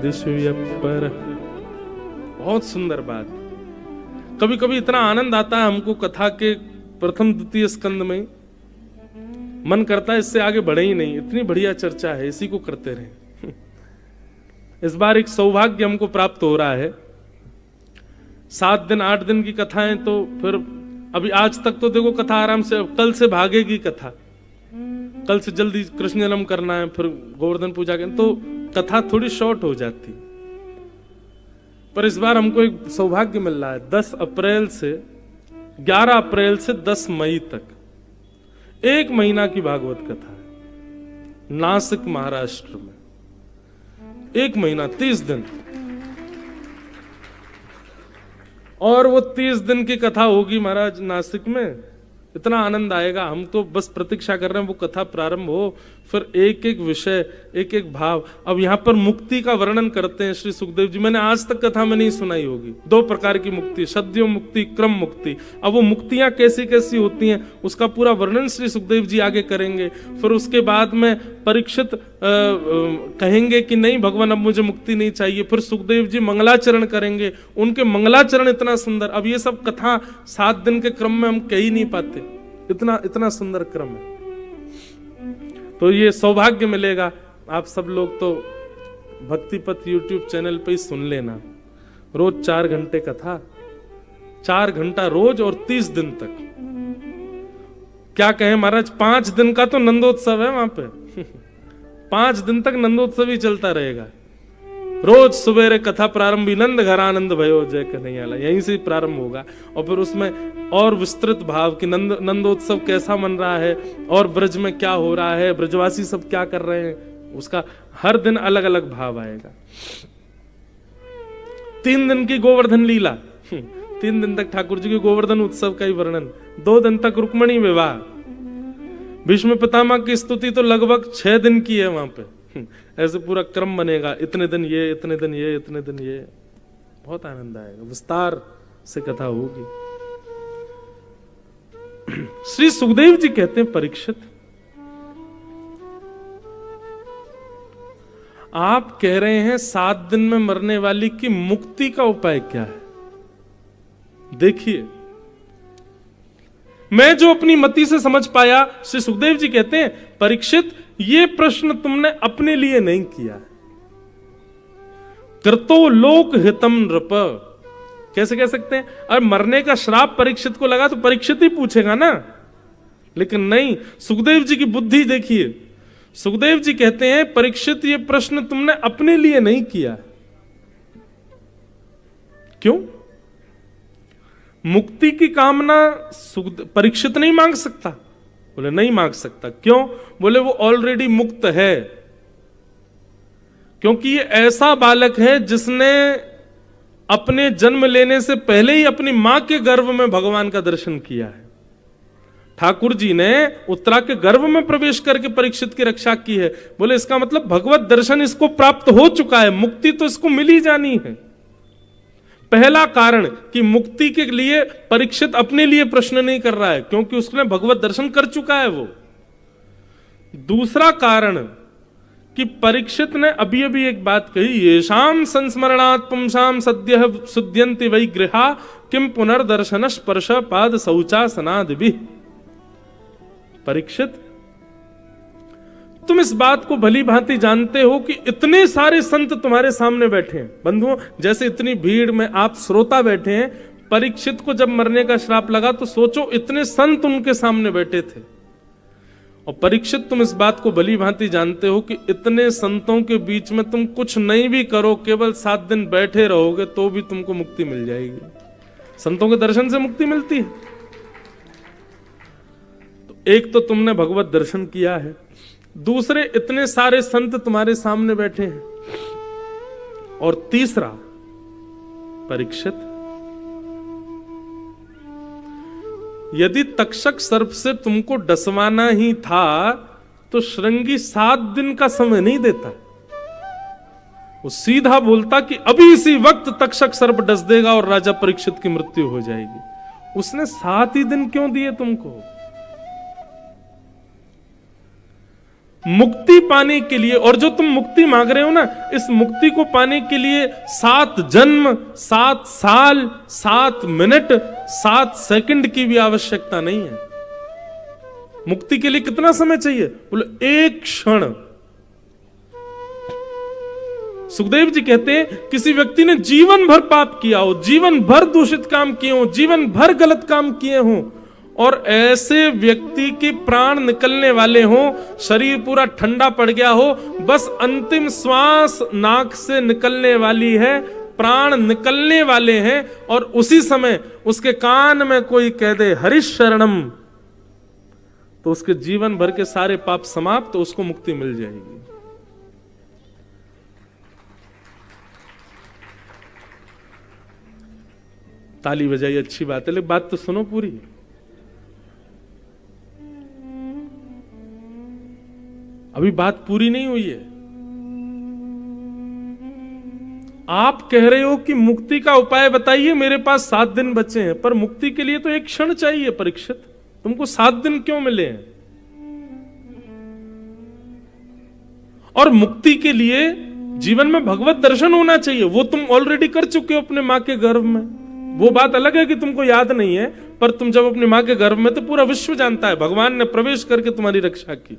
दिशुयपर। बहुत सुंदर बात। कभी कभी इतना आनंद आता है हमको कथा के प्रथम द्वितीय स्कंद में, मन करता है इससे आगे बढ़े ही नहीं, इतनी बढ़िया चर्चा है, इसी को करते रहे। इस बार एक सौभाग्य हमको प्राप्त हो रहा है। 7 दिन 8 दिन की कथाएं, तो फिर अभी आज तक तो देखो कथा आराम से, कल से भागेगी कथा, कल से जल्दी कृष्ण जन्म करना है, फिर गोवर्धन पूजा करना, तो कथा थोड़ी शॉर्ट हो जाती। पर इस बार हमको एक सौभाग्य मिल रहा है। 10 अप्रैल से 11 अप्रैल से 10 मई तक 1 महीना की भागवत कथा है नासिक महाराष्ट्र में। 1 महीना 30 दिन, और वो 30 दिन की कथा होगी महाराज नासिक में। इतना आनंद आएगा, हम तो बस प्रतीक्षा कर रहे हैं वो कथा प्रारंभ हो, फिर एक एक विषय, एक एक भाव। अब यहाँ पर मुक्ति का वर्णन करते हैं श्री सुखदेव जी। मैंने आज तक कथा में नहीं सुनाई होगी। 2 प्रकार की मुक्ति, सद्यो मुक्ति, क्रम मुक्ति। अब वो मुक्तियां कैसी कैसी होती हैं उसका पूरा वर्णन श्री सुखदेव जी आगे करेंगे। फिर उसके बाद में परीक्षित कहेंगे कि नहीं भगवान अब मुझे मुक्ति नहीं चाहिए। फिर सुखदेव जी मंगलाचरण करेंगे, उनके मंगलाचरण इतना सुंदर। अब ये सब कथा 7 दिन के क्रम में हम कह ही नहीं पाते, इतना इतना सुंदर क्रम है। तो ये सौभाग्य मिलेगा, आप सब लोग तो भक्तिपथ यूट्यूब चैनल पे ही सुन लेना। रोज 4 घंटे कथा, 4 घंटा रोज और 30 दिन तक। क्या कहें महाराज, 5 दिन का तो नंदोत्सव है वहां पे। 5 दिन तक नंदोत्सव ही चलता रहेगा। रोज सुबेरे कथा प्रारंभी नंद घर आनंद भयो जय कन्हैया, यहीं से प्रारंभ होगा। और फिर उसमें और विस्तृत भाव कि नंदोत्सव कैसा मन रहा है और ब्रज में क्या हो रहा है, ब्रजवासी सब क्या कर रहे हैं, उसका हर दिन अलग अलग भाव आएगा। 3 दिन की गोवर्धन लीला, 3 दिन तक ठाकुर जी के गोवर्धन उत्सव का ही वर्णन। 2 दिन तक रुक्मणी विवाह, भीष्म पितामह की स्तुति तो लगभग 6 दिन की है वहां पे। ऐसे पूरा क्रम बनेगा, इतने दिन ये, इतने दिन ये, इतने दिन ये। बहुत आनंद आएगा, विस्तार से कथा होगी। श्री सुखदेव जी कहते हैं, परीक्षित आप कह रहे हैं 7 दिन में मरने वाली की मुक्ति का उपाय क्या है? देखिए, मैं जो अपनी मति से समझ पाया, श्री सुखदेव जी कहते हैं, परीक्षित ये प्रश्न तुमने अपने लिए नहीं किया। कृतो लोक हितम नृप, कैसे कह सकते हैं? और मरने का श्राप परीक्षित को लगा तो परीक्षित ही पूछेगा ना, लेकिन नहीं। सुखदेव जी की बुद्धि देखिए। सुखदेव जी कहते हैं, परीक्षित ये प्रश्न तुमने अपने लिए नहीं किया। क्यों? मुक्ति की कामना परीक्षित नहीं मांग सकता? बोले नहीं मांग सकता। क्यों? बोले वो ऑलरेडी मुक्त है। क्योंकि ये ऐसा बालक है जिसने अपने जन्म लेने से पहले ही अपनी मां के गर्भ में भगवान का दर्शन किया है। ठाकुर जी ने उत्तरा के गर्भ में प्रवेश करके परीक्षित की रक्षा की है। बोले इसका मतलब भगवत दर्शन इसको प्राप्त हो चुका है, मुक्ति तो इसको मिल ही जानी है। पहला कारण कि मुक्ति के लिए परीक्षित अपने लिए प्रश्न नहीं कर रहा है, क्योंकि उसने भगवत दर्शन कर चुका है वो। दूसरा कारण कि परीक्षित ने अभी अभी एक बात कही, येषाम संस्मरणात् पुंसाम सद्यः शुद्ध्यन्ति वै गृहा किम पुनर्दर्शन स्पर्श पाद शौचासनादि। परीक्षित, तुम इस बात को भली भांति जानते हो कि इतने सारे संत तुम्हारे सामने बैठे हैं। बंधुओं, जैसे इतनी भीड़ में आप श्रोता बैठे हैं, परीक्षित को जब मरने का श्राप लगा तो सोचो इतने संत उनके सामने बैठे थे। और परीक्षित, तुम इस बात को भली भांति जानते हो कि इतने संतों के बीच में तुम कुछ नहीं भी करो, केवल 7 दिन बैठे रहोगे तो भी तुमको मुक्ति मिल जाएगी। संतों के दर्शन से मुक्ति मिलती है। एक तो तुमने भगवत दर्शन किया है, दूसरे इतने सारे संत तुम्हारे सामने बैठे हैं, और तीसरा परीक्षित, यदि तक्षक सर्प से तुमको डसवाना ही था तो श्रृंगी 7 दिन का समय नहीं देता। वो सीधा बोलता कि अभी इसी वक्त तक्षक सर्प डस देगा और राजा परीक्षित की मृत्यु हो जाएगी। उसने 7 ही दिन क्यों दिए तुमको? मुक्ति पाने के लिए, और जो तुम मुक्ति मांग रहे हो ना, इस मुक्ति को पाने के लिए 7 जन्म, 7 साल, 7 मिनट, 7 सेकंड की भी आवश्यकता नहीं है। मुक्ति के लिए कितना समय चाहिए? बोले 1 क्षण। सुखदेव जी कहते हैं किसी व्यक्ति ने जीवन भर पाप किया हो, जीवन भर दूषित काम किए हो, जीवन भर गलत काम किए हो, और ऐसे व्यक्ति के प्राण निकलने वाले हो, शरीर पूरा ठंडा पड़ गया हो, बस अंतिम श्वास नाक से निकलने वाली है, प्राण निकलने वाले हैं, और उसी समय उसके कान में कोई कह दे हरिश शरणम, तो उसके जीवन भर के सारे पाप समाप्त, तो उसको मुक्ति मिल जाएगी। ताली बजाई, अच्छी बात है, लेकिन बात तो सुनो पूरी। अभी बात पूरी नहीं हुई है। आप कह रहे हो कि मुक्ति का उपाय बताइए, मेरे पास 7 दिन बचे हैं, पर मुक्ति के लिए तो 1 क्षण चाहिए। परीक्षित, तुमको 7 दिन क्यों मिले हैं? और मुक्ति के लिए जीवन में भगवत दर्शन होना चाहिए, वो तुम ऑलरेडी कर चुके हो अपने मां के गर्भ में। वो बात अलग है कि तुमको याद नहीं है, पर तुम जब अपनी मां के गर्भ में, तो पूरा विश्व जानता है भगवान ने प्रवेश करके तुम्हारी रक्षा की।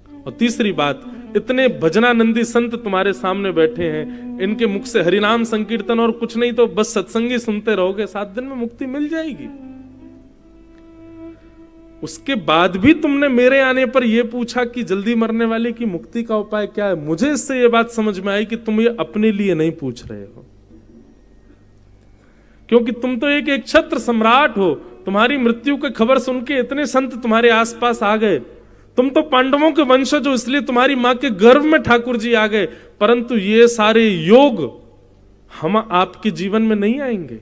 और तीसरी बात, इतने भजनानंदी संत तुम्हारे सामने बैठे हैं, इनके मुख से हरिनाम संकीर्तन और कुछ नहीं तो बस सत्संगी सुनते रहोगे, 7 दिन में मुक्ति मिल जाएगी। उसके बाद भी तुमने मेरे आने पर यह पूछा कि जल्दी मरने वाले की मुक्ति का उपाय क्या है। मुझे इससे यह बात समझ में आई कि तुम ये अपने लिए नहीं पूछ रहे हो, क्योंकि तुम तो एक क्षत्र सम्राट हो। तुम्हारी मृत्यु की खबर सुन के इतने संत तुम्हारे आसपास आ गए। तुम तो पांडवों के वंशज हो, इसलिए तुम्हारी मां के गर्भ में ठाकुर जी आ गए, परंतु ये सारे योग हम आपके जीवन में नहीं आएंगे।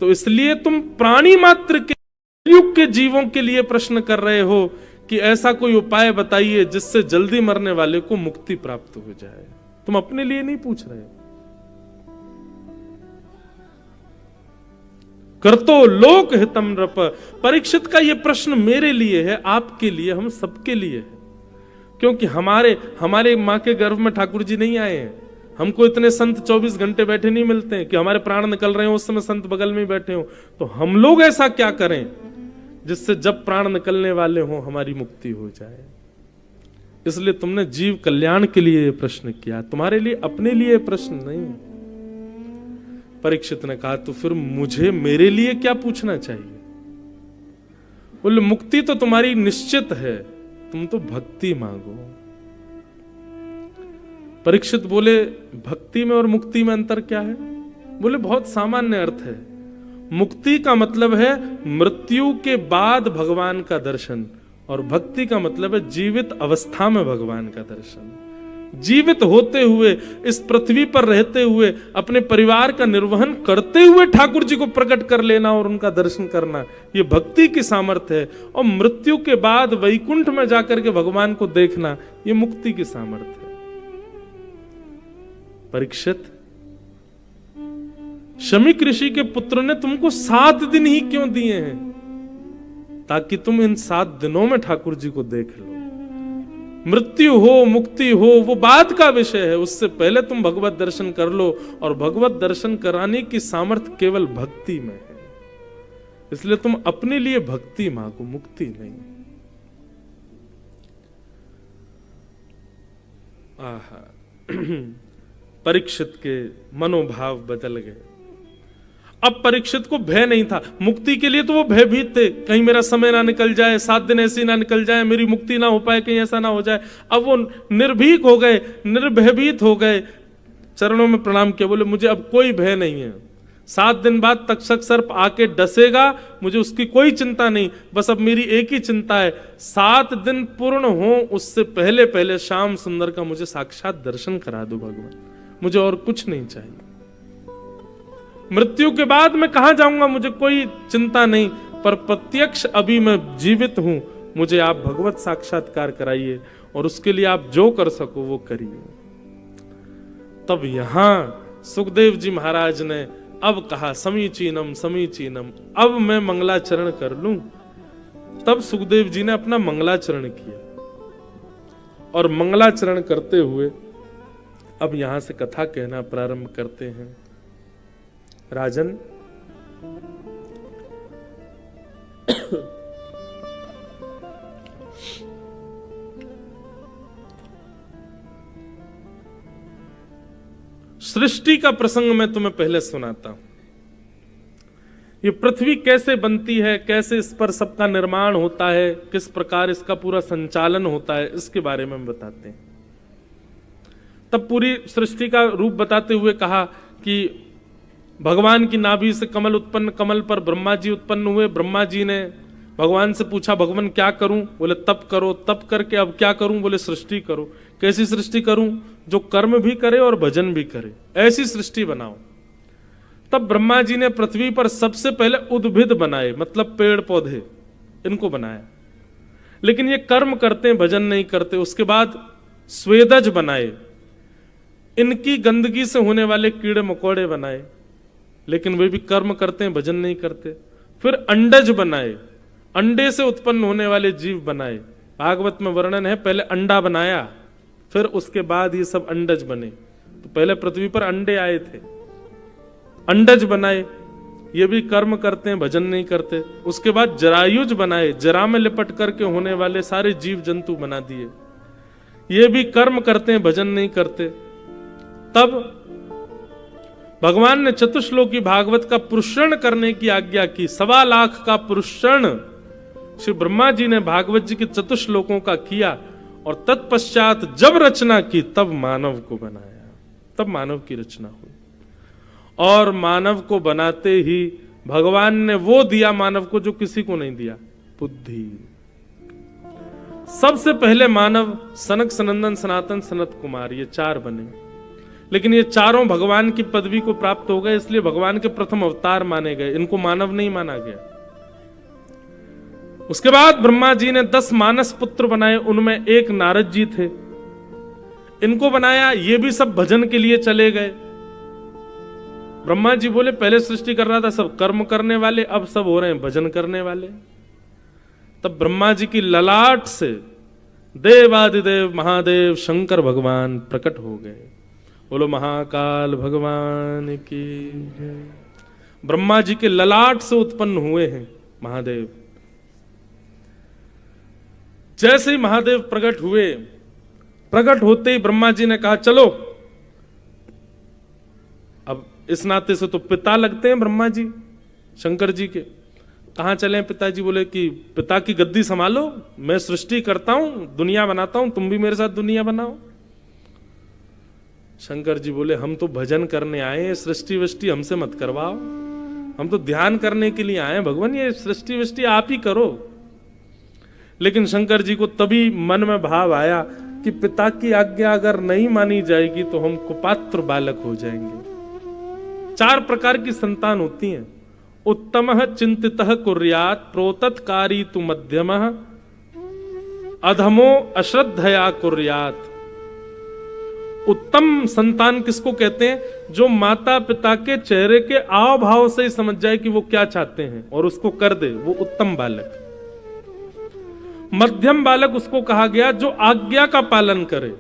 तो इसलिए तुम प्राणी मात्र के युग के जीवों के लिए प्रश्न कर रहे हो कि ऐसा कोई उपाय बताइए जिससे जल्दी मरने वाले को मुक्ति प्राप्त हो जाए। तुम अपने लिए नहीं पूछ रहे हो। करतो लोक हितम नृप। परीक्षित का यह प्रश्न मेरे लिए है, आपके लिए, हम सबके लिए है, क्योंकि हमारे मां के गर्भ में ठाकुर जी नहीं आए हैं। हमको इतने संत 24 घंटे बैठे नहीं मिलते हैं कि हमारे प्राण निकल रहे हो उस समय संत बगल में ही बैठे हो। तो हम लोग ऐसा क्या करें जिससे जब प्राण निकलने वाले हो हमारी मुक्ति हो जाए। इसलिए तुमने जीव कल्याण के लिए यह प्रश्न किया, तुम्हारे लिए अपने लिए प्रश्न नहीं। परीक्षित ने कहा तो फिर मुझे मेरे लिए क्या पूछना चाहिए? बोले मुक्ति तो तुम्हारी निश्चित है, तुम तो भक्ति मांगो। परीक्षित बोले भक्ति में और मुक्ति में अंतर क्या है? बोले बहुत सामान्य अर्थ है। मुक्ति का मतलब है मृत्यु के बाद भगवान का दर्शन, और भक्ति का मतलब है जीवित अवस्था में भगवान का दर्शन। जीवित होते हुए, इस पृथ्वी पर रहते हुए, अपने परिवार का निर्वहन करते हुए ठाकुर जी को प्रकट कर लेना और उनका दर्शन करना, ये भक्ति की सामर्थ्य है। और मृत्यु के बाद वैकुंठ में जाकर के भगवान को देखना, ये मुक्ति की सामर्थ्य है। परीक्षित, शमीक ऋषि के पुत्र ने तुमको 7 दिन ही क्यों दिए हैं? ताकि तुम इन 7 दिनों में ठाकुर जी को देख लो। मृत्यु हो मुक्ति हो वो बाद का विषय है, उससे पहले तुम भगवत दर्शन कर लो। और भगवत दर्शन कराने की सामर्थ्य केवल भक्ति में है। इसलिए तुम अपने लिए भक्ति मांगो, मुक्ति नहीं। आहा, परीक्षित के मनोभाव बदल गए। अब परीक्षित को भय नहीं था। मुक्ति के लिए तो वो भयभीत थे, कहीं मेरा समय ना निकल जाए, 7 दिन ऐसे ना निकल जाए, मेरी मुक्ति ना हो पाए, कहीं ऐसा ना हो जाए। अब वो निर्भीक हो गए, निर्भयभीत हो गए, चरणों में प्रणाम किया, बोले मुझे अब कोई भय नहीं है। 7 दिन बाद तक्षक सर्प आके डसेगा, मुझे उसकी कोई चिंता नहीं, बस अब मेरी एक ही चिंता है, 7 दिन पूर्ण हो उससे पहले पहले श्याम सुंदर का मुझे साक्षात दर्शन करा दो भगवान, मुझे और कुछ नहीं चाहिए। मृत्यु के बाद मैं कहां जाऊंगा मुझे कोई चिंता नहीं, पर प्रत्यक्ष अभी मैं जीवित हूं, मुझे आप भगवत साक्षात्कार कराइए और उसके लिए आप जो कर सको वो करिए। तब यहां सुखदेव जी महाराज ने अब कहा समीचीनम समीचीनम, अब मैं मंगलाचरण कर लूं। तब सुखदेव जी ने अपना मंगलाचरण किया और मंगलाचरण करते हुए अब यहां से कथा कहना प्रारंभ करते हैं। राजन, सृष्टि का प्रसंग मैं तुम्हें पहले सुनाता हूं। ये पृथ्वी कैसे बनती है, कैसे इस पर सबका निर्माण होता है, किस प्रकार इसका पूरा संचालन होता है, इसके बारे में बताते हैं। तब पूरी सृष्टि का रूप बताते हुए कहा कि भगवान की नाभि से कमल उत्पन्न, कमल पर ब्रह्मा जी उत्पन्न हुए। ब्रह्मा जी ने भगवान से पूछा भगवान क्या करूं? बोले तप करो। तप करके अब क्या करूं? बोले सृष्टि करो। कैसी सृष्टि करूं? जो कर्म भी करे और भजन भी करे, ऐसी सृष्टि बनाओ। तब ब्रह्मा जी ने पृथ्वी पर सबसे पहले उद्भिद बनाए, मतलब पेड़ पौधे, इनको बनाया। लेकिन ये कर्म करते हैं, भजन नहीं करते। उसके बाद स्वेदज बनाए, इनकी गंदगी से होने वाले कीड़े मकोड़े बनाए, लेकिन वे भी कर्म करते हैं, भजन नहीं करते। फिर अंडज बनाए, अंडे से उत्पन्न होने वाले जीव बनाए। भागवत में वर्णन है, पहले अंडा बनाया, फिर उसके बाद ये सब अंडज बने। तो पहले पृथ्वी पर अंडे आए थे, अंडज बनाए, ये भी कर्म करते हैं, भजन नहीं करते। उसके बाद जरायुज बनाए, जरा में लिपट करके होने वाले सारे जीव जंतु बना दिए, ये भी कर्म करते हैं, भजन नहीं करते। तब भगवान ने चतुश्लोकी भागवत का पुरुषण करने की आज्ञा की। 1.25 लाख का पुरुषण श्री ब्रह्मा जी ने भागवत जी के चतुश्लोकों का किया। और तत्पश्चात जब रचना की तब मानव को बनाया, तब मानव की रचना हुई। और मानव को बनाते ही भगवान ने वो दिया मानव को जो किसी को नहीं दिया, बुद्धि। सबसे पहले मानव सनक सनंदन सनातन सनत कुमार, ये 4 बने। लेकिन ये चारों भगवान की पदवी को प्राप्त हो गए, इसलिए भगवान के प्रथम अवतार माने गए, इनको मानव नहीं माना गया। उसके बाद ब्रह्मा जी ने 10 मानस पुत्र बनाए, उनमें एक नारद जी थे, इनको बनाया। ये भी सब भजन के लिए चले गए। ब्रह्मा जी बोले पहले सृष्टि कर रहा था सब कर्म करने वाले, अब सब हो रहे हैं भजन करने वाले। तब ब्रह्मा जी की ललाट से देवादिदेव महादेव शंकर भगवान प्रकट हो गए। बोलो महाकाल भगवान की जय। ब्रह्मा जी के ललाट से उत्पन्न हुए हैं महादेव। जैसे ही महादेव प्रकट हुए, प्रकट होते ही ब्रह्मा जी ने कहा चलो। अब इस नाते से तो पिता लगते हैं ब्रह्मा जी शंकर जी के। कहां चले पिताजी? बोले कि पिता की गद्दी संभालो, मैं सृष्टि करता हूं, दुनिया बनाता हूं, तुम भी मेरे साथ दुनिया बनाओ। शंकर जी बोले हम तो भजन करने आए हैं, सृष्टि वृष्टि हमसे मत करवाओ, हम तो ध्यान करने के लिए आए हैं भगवान, ये सृष्टि वृष्टि आप ही करो। लेकिन शंकर जी को तभी मन में भाव आया कि पिता की आज्ञा अगर नहीं मानी जाएगी तो हम कुपात्र बालक हो जाएंगे। 4 प्रकार की संतान होती हैं। उत्तमः चिंतितः कुर्यात्, प्रोतत्कारी तु मध्यमः, अधमो अश्रद्धया कुर्यात्। उत्तम संतान किसको कहते हैं? जो माता पिता के चेहरे के आव भाव से ही समझ जाए कि वो क्या चाहते हैं और उसको कर दे, वो उत्तम बालक। मध्यम बालक उसको कहा गया जो आज्ञा का पालन करे,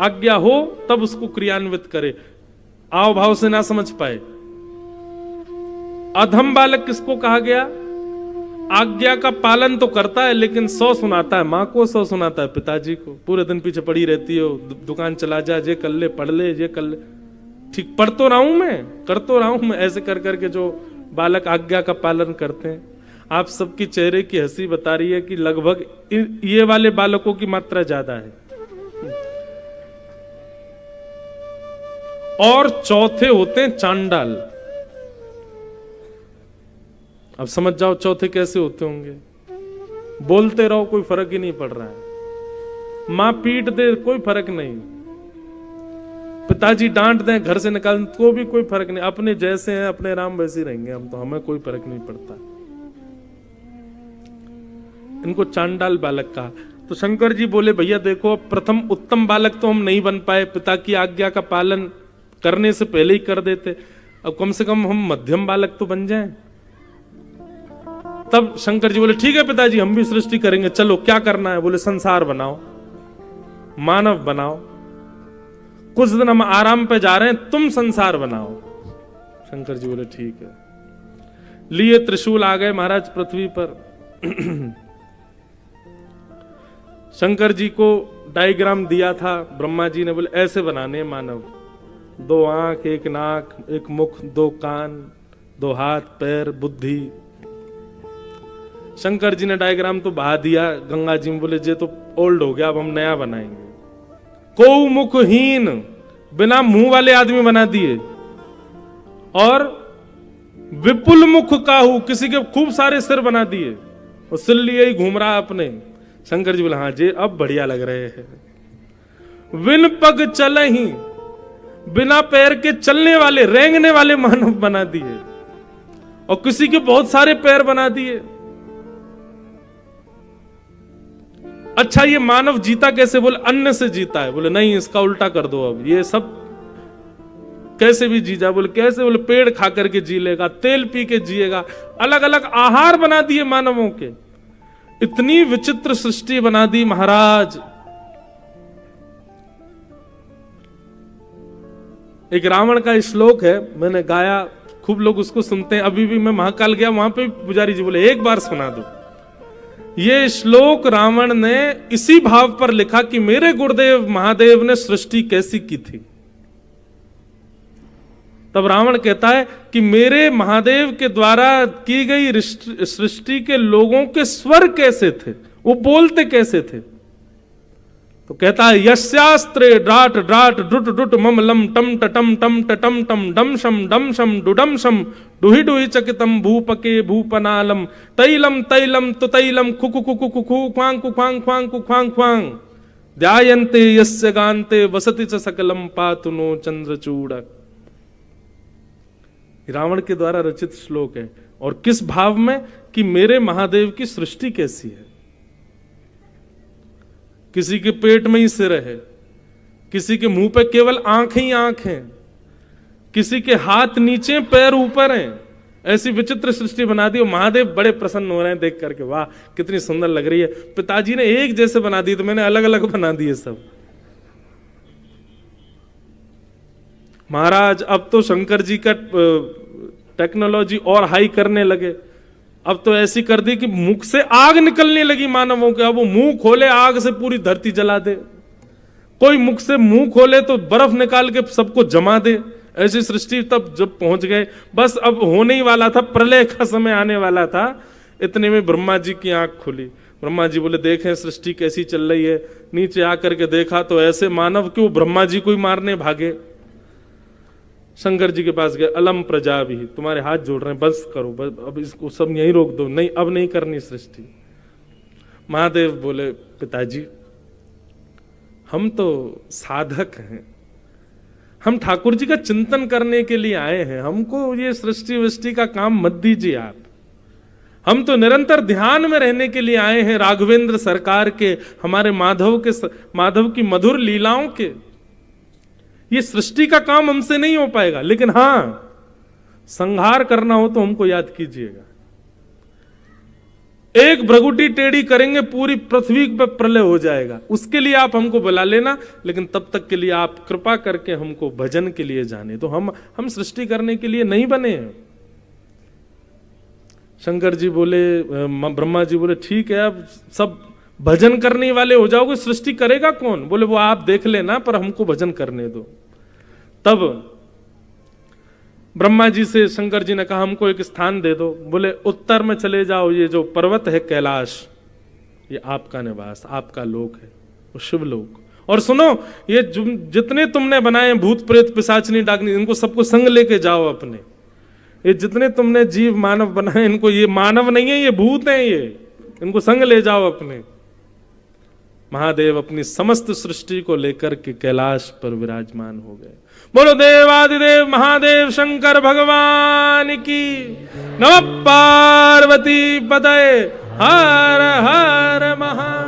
आज्ञा हो तब उसको क्रियान्वित करे, आव भाव से ना समझ पाए। अधम बालक किसको कहा गया? आज्ञा का पालन तो करता है लेकिन 100 सुनाता है मां को, 100 सुनाता है पिताजी को। पूरे दिन पीछे पड़ी रहती हो, दुकान चला जा, ये कर ले, पढ़ ले, ये कर ले। ठीक पढ़ तो रहा हूं मैं, कर तो रहा हूं मैं, ऐसे कर करके जो बालक आज्ञा का पालन करते हैं। आप सबकी चेहरे की हंसी बता रही है कि लगभग ये वाले बालकों की मात्रा ज्यादा है। और चौथे होते हैं चांडाल। अब समझ जाओ चौथे कैसे होते होंगे। बोलते रहो कोई फर्क ही नहीं पड़ रहा है, मां पीट दे कोई फर्क नहीं, पिताजी डांट दें घर से निकाल तो भी कोई फर्क नहीं, अपने जैसे हैं अपने राम वैसे रहेंगे हम, तो हमें कोई फर्क नहीं पड़ता। इनको चांडाल बालक कहा। तो शंकर जी बोले भैया देखो, प्रथम उत्तम बालक तो हम नहीं बन पाए, पिता की आज्ञा का पालन करने से पहले ही कर देते, अब कम से कम हम मध्यम बालक तो बन जाएं। तब शंकर जी बोले ठीक है पिताजी, हम भी सृष्टि करेंगे, चलो क्या करना है? बोले संसार बनाओ, मानव बनाओ, कुछ दिन हम आराम पे जा रहे हैं, तुम संसार बनाओ। शंकर जी बोले ठीक है। लिए त्रिशूल आ गए महाराज पृथ्वी पर। शंकर जी को डायग्राम दिया था ब्रह्मा जी ने, बोले ऐसे बनाने मानव, 2 आंख, 1 नाक, 1 मुख, 2 कान, 2 हाथ पैर, बुद्धि। शंकर जी ने डायग्राम तो बहा दिया गंगा जी में, बोले जे तो ओल्ड हो गया, अब हम नया बनाएंगे। को मुखहीन, बिना मुंह वाले आदमी बना दिए, और विपुल मुख काहू, किसी के खूब सारे सिर बना दिए, और सिर लिए ही घूम रहा अपने। शंकर जी बोले हाँ जी अब बढ़िया लग रहे हैं। विन पग चले ही, बिना पैर के चलने वाले रेंगने वाले मानव बना दिए, और किसी के बहुत सारे पैर बना दिए। अच्छा ये मानव जीता कैसे? बोले अन्न से जीता है। बोले नहीं इसका उल्टा कर दो, अब ये सब कैसे भी जी जा। बोले कैसे? बोले पेड़ खा करके जी लेगा, तेल पी के जिएगा, अलग अलग आहार बना दिए मानवों के। इतनी विचित्र सृष्टि बना दी महाराज। एक रावण का श्लोक है, मैंने गाया, खूब लोग उसको सुनते हैं। अभी भी मैं महाकाल गया, वहां पे पुजारी जी बोले एक बार सुना दो। ये श्लोक रावण ने इसी भाव पर लिखा कि मेरे गुरुदेव महादेव ने सृष्टि कैसी की थी। तब रावण कहता है कि मेरे महादेव के द्वारा की गई सृष्टि के लोगों के स्वर कैसे थे, वो बोलते कैसे थे। तो कहता है यस्यास्त्रे ड्राट ड्राट डुट डुट मम लम टम टम टम टम टम डम शम डुडम शम डुहि डुहि चकितम भूपके भूपनालम तैलम तैलम तो तैलम खुकु खुकु खुकु ख्वांग खुख्वांग ख्वांग खुख्वांग ख्वांग ध्यायन्ते यस्य गान्ते वसति च सकलम पातु नो चंद्रचूड़। रावण के द्वारा रचित श्लोक है। और किस भाव में? कि मेरे महादेव की सृष्टि कैसी है। किसी के पेट में ही सिर है, किसी के मुंह पे केवल आंख ही आंख है, किसी के हाथ नीचे पैर ऊपर हैं। ऐसी विचित्र सृष्टि बना दी। और महादेव बड़े प्रसन्न हो रहे हैं देख करके, वाह कितनी सुंदर लग रही है। पिताजी ने एक जैसे बना दी तो मैंने अलग अलग बना दिए सब। महाराज अब तो शंकर जी का टेक्नोलॉजी और हाई करने लगे। अब तो ऐसी कर दी कि मुख से आग निकलने लगी मानवों के। अब वो मुंह खोले आग से पूरी धरती जला दे, कोई मुख से मुंह खोले तो बर्फ निकाल के सबको जमा दे। ऐसी सृष्टि तब जब पहुंच गए, बस अब होने ही वाला था, प्रलय का समय आने वाला था। इतने में ब्रह्मा जी की आंख खुली। ब्रह्मा जी बोले देखें सृष्टि कैसी चल रही है। नीचे आकर के देखा तो ऐसे मानव कि वो ब्रह्मा जी को ही मारने भागे। शंकर जी के पास गए, अलम प्रजा भी, तुम्हारे हाथ जोड़ रहे हैं, बस करो, बस अब इसको सब यहीं रोक दो, नहीं अब नहीं करनी सृष्टि। महादेव बोले पिताजी हम तो साधक हैं, हम ठाकुर जी का चिंतन करने के लिए आए हैं। हमको ये सृष्टि वृष्टि का काम मत दीजिए आप। हम तो निरंतर ध्यान में रहने के लिए आए हैं, राघवेंद्र सरकार के, हमारे माधव की मधुर लीलाओं के। ये सृष्टि का काम हमसे नहीं हो पाएगा, लेकिन हां संहार करना हो तो हमको याद कीजिएगा। एक भ्रगुटी टेढ़ी करेंगे पूरी पृथ्वी पर प्रलय हो जाएगा। उसके लिए आप हमको बुला लेना, लेकिन तब तक के लिए आप कृपा करके हमको भजन के लिए जाने तो हम सृष्टि करने के लिए नहीं बने हैं। शंकर जी बोले, ब्रह्मा जी बोले ठीक है, अब सब भजन करने वाले हो जाओगे, सृष्टि करेगा कौन? बोले वो आप देख लेना, पर हमको भजन करने दो। तब ब्रह्मा जी से शंकर जी ने कहा हमको एक स्थान दे दो। बोले उत्तर में चले जाओ, ये जो पर्वत है कैलाश, ये आपका निवास, आपका लोक है, वो शिवलोक। और सुनो, ये जितने तुमने बनाए भूत प्रेत पिशाचनी डाकनी, इनको सबको संग लेके जाओ अपने। ये जितने तुमने जीव मानव बनाए, इनको, ये मानव नहीं है, ये भूत हैं, ये इनको संग ले जाओ अपने। महादेव अपनी समस्त सृष्टि को लेकर के कैलाश पर विराजमान हो गए। बोलो देवादिदेव महादेव शंकर भगवान की। नमः पार्वती पतये, हर हर महा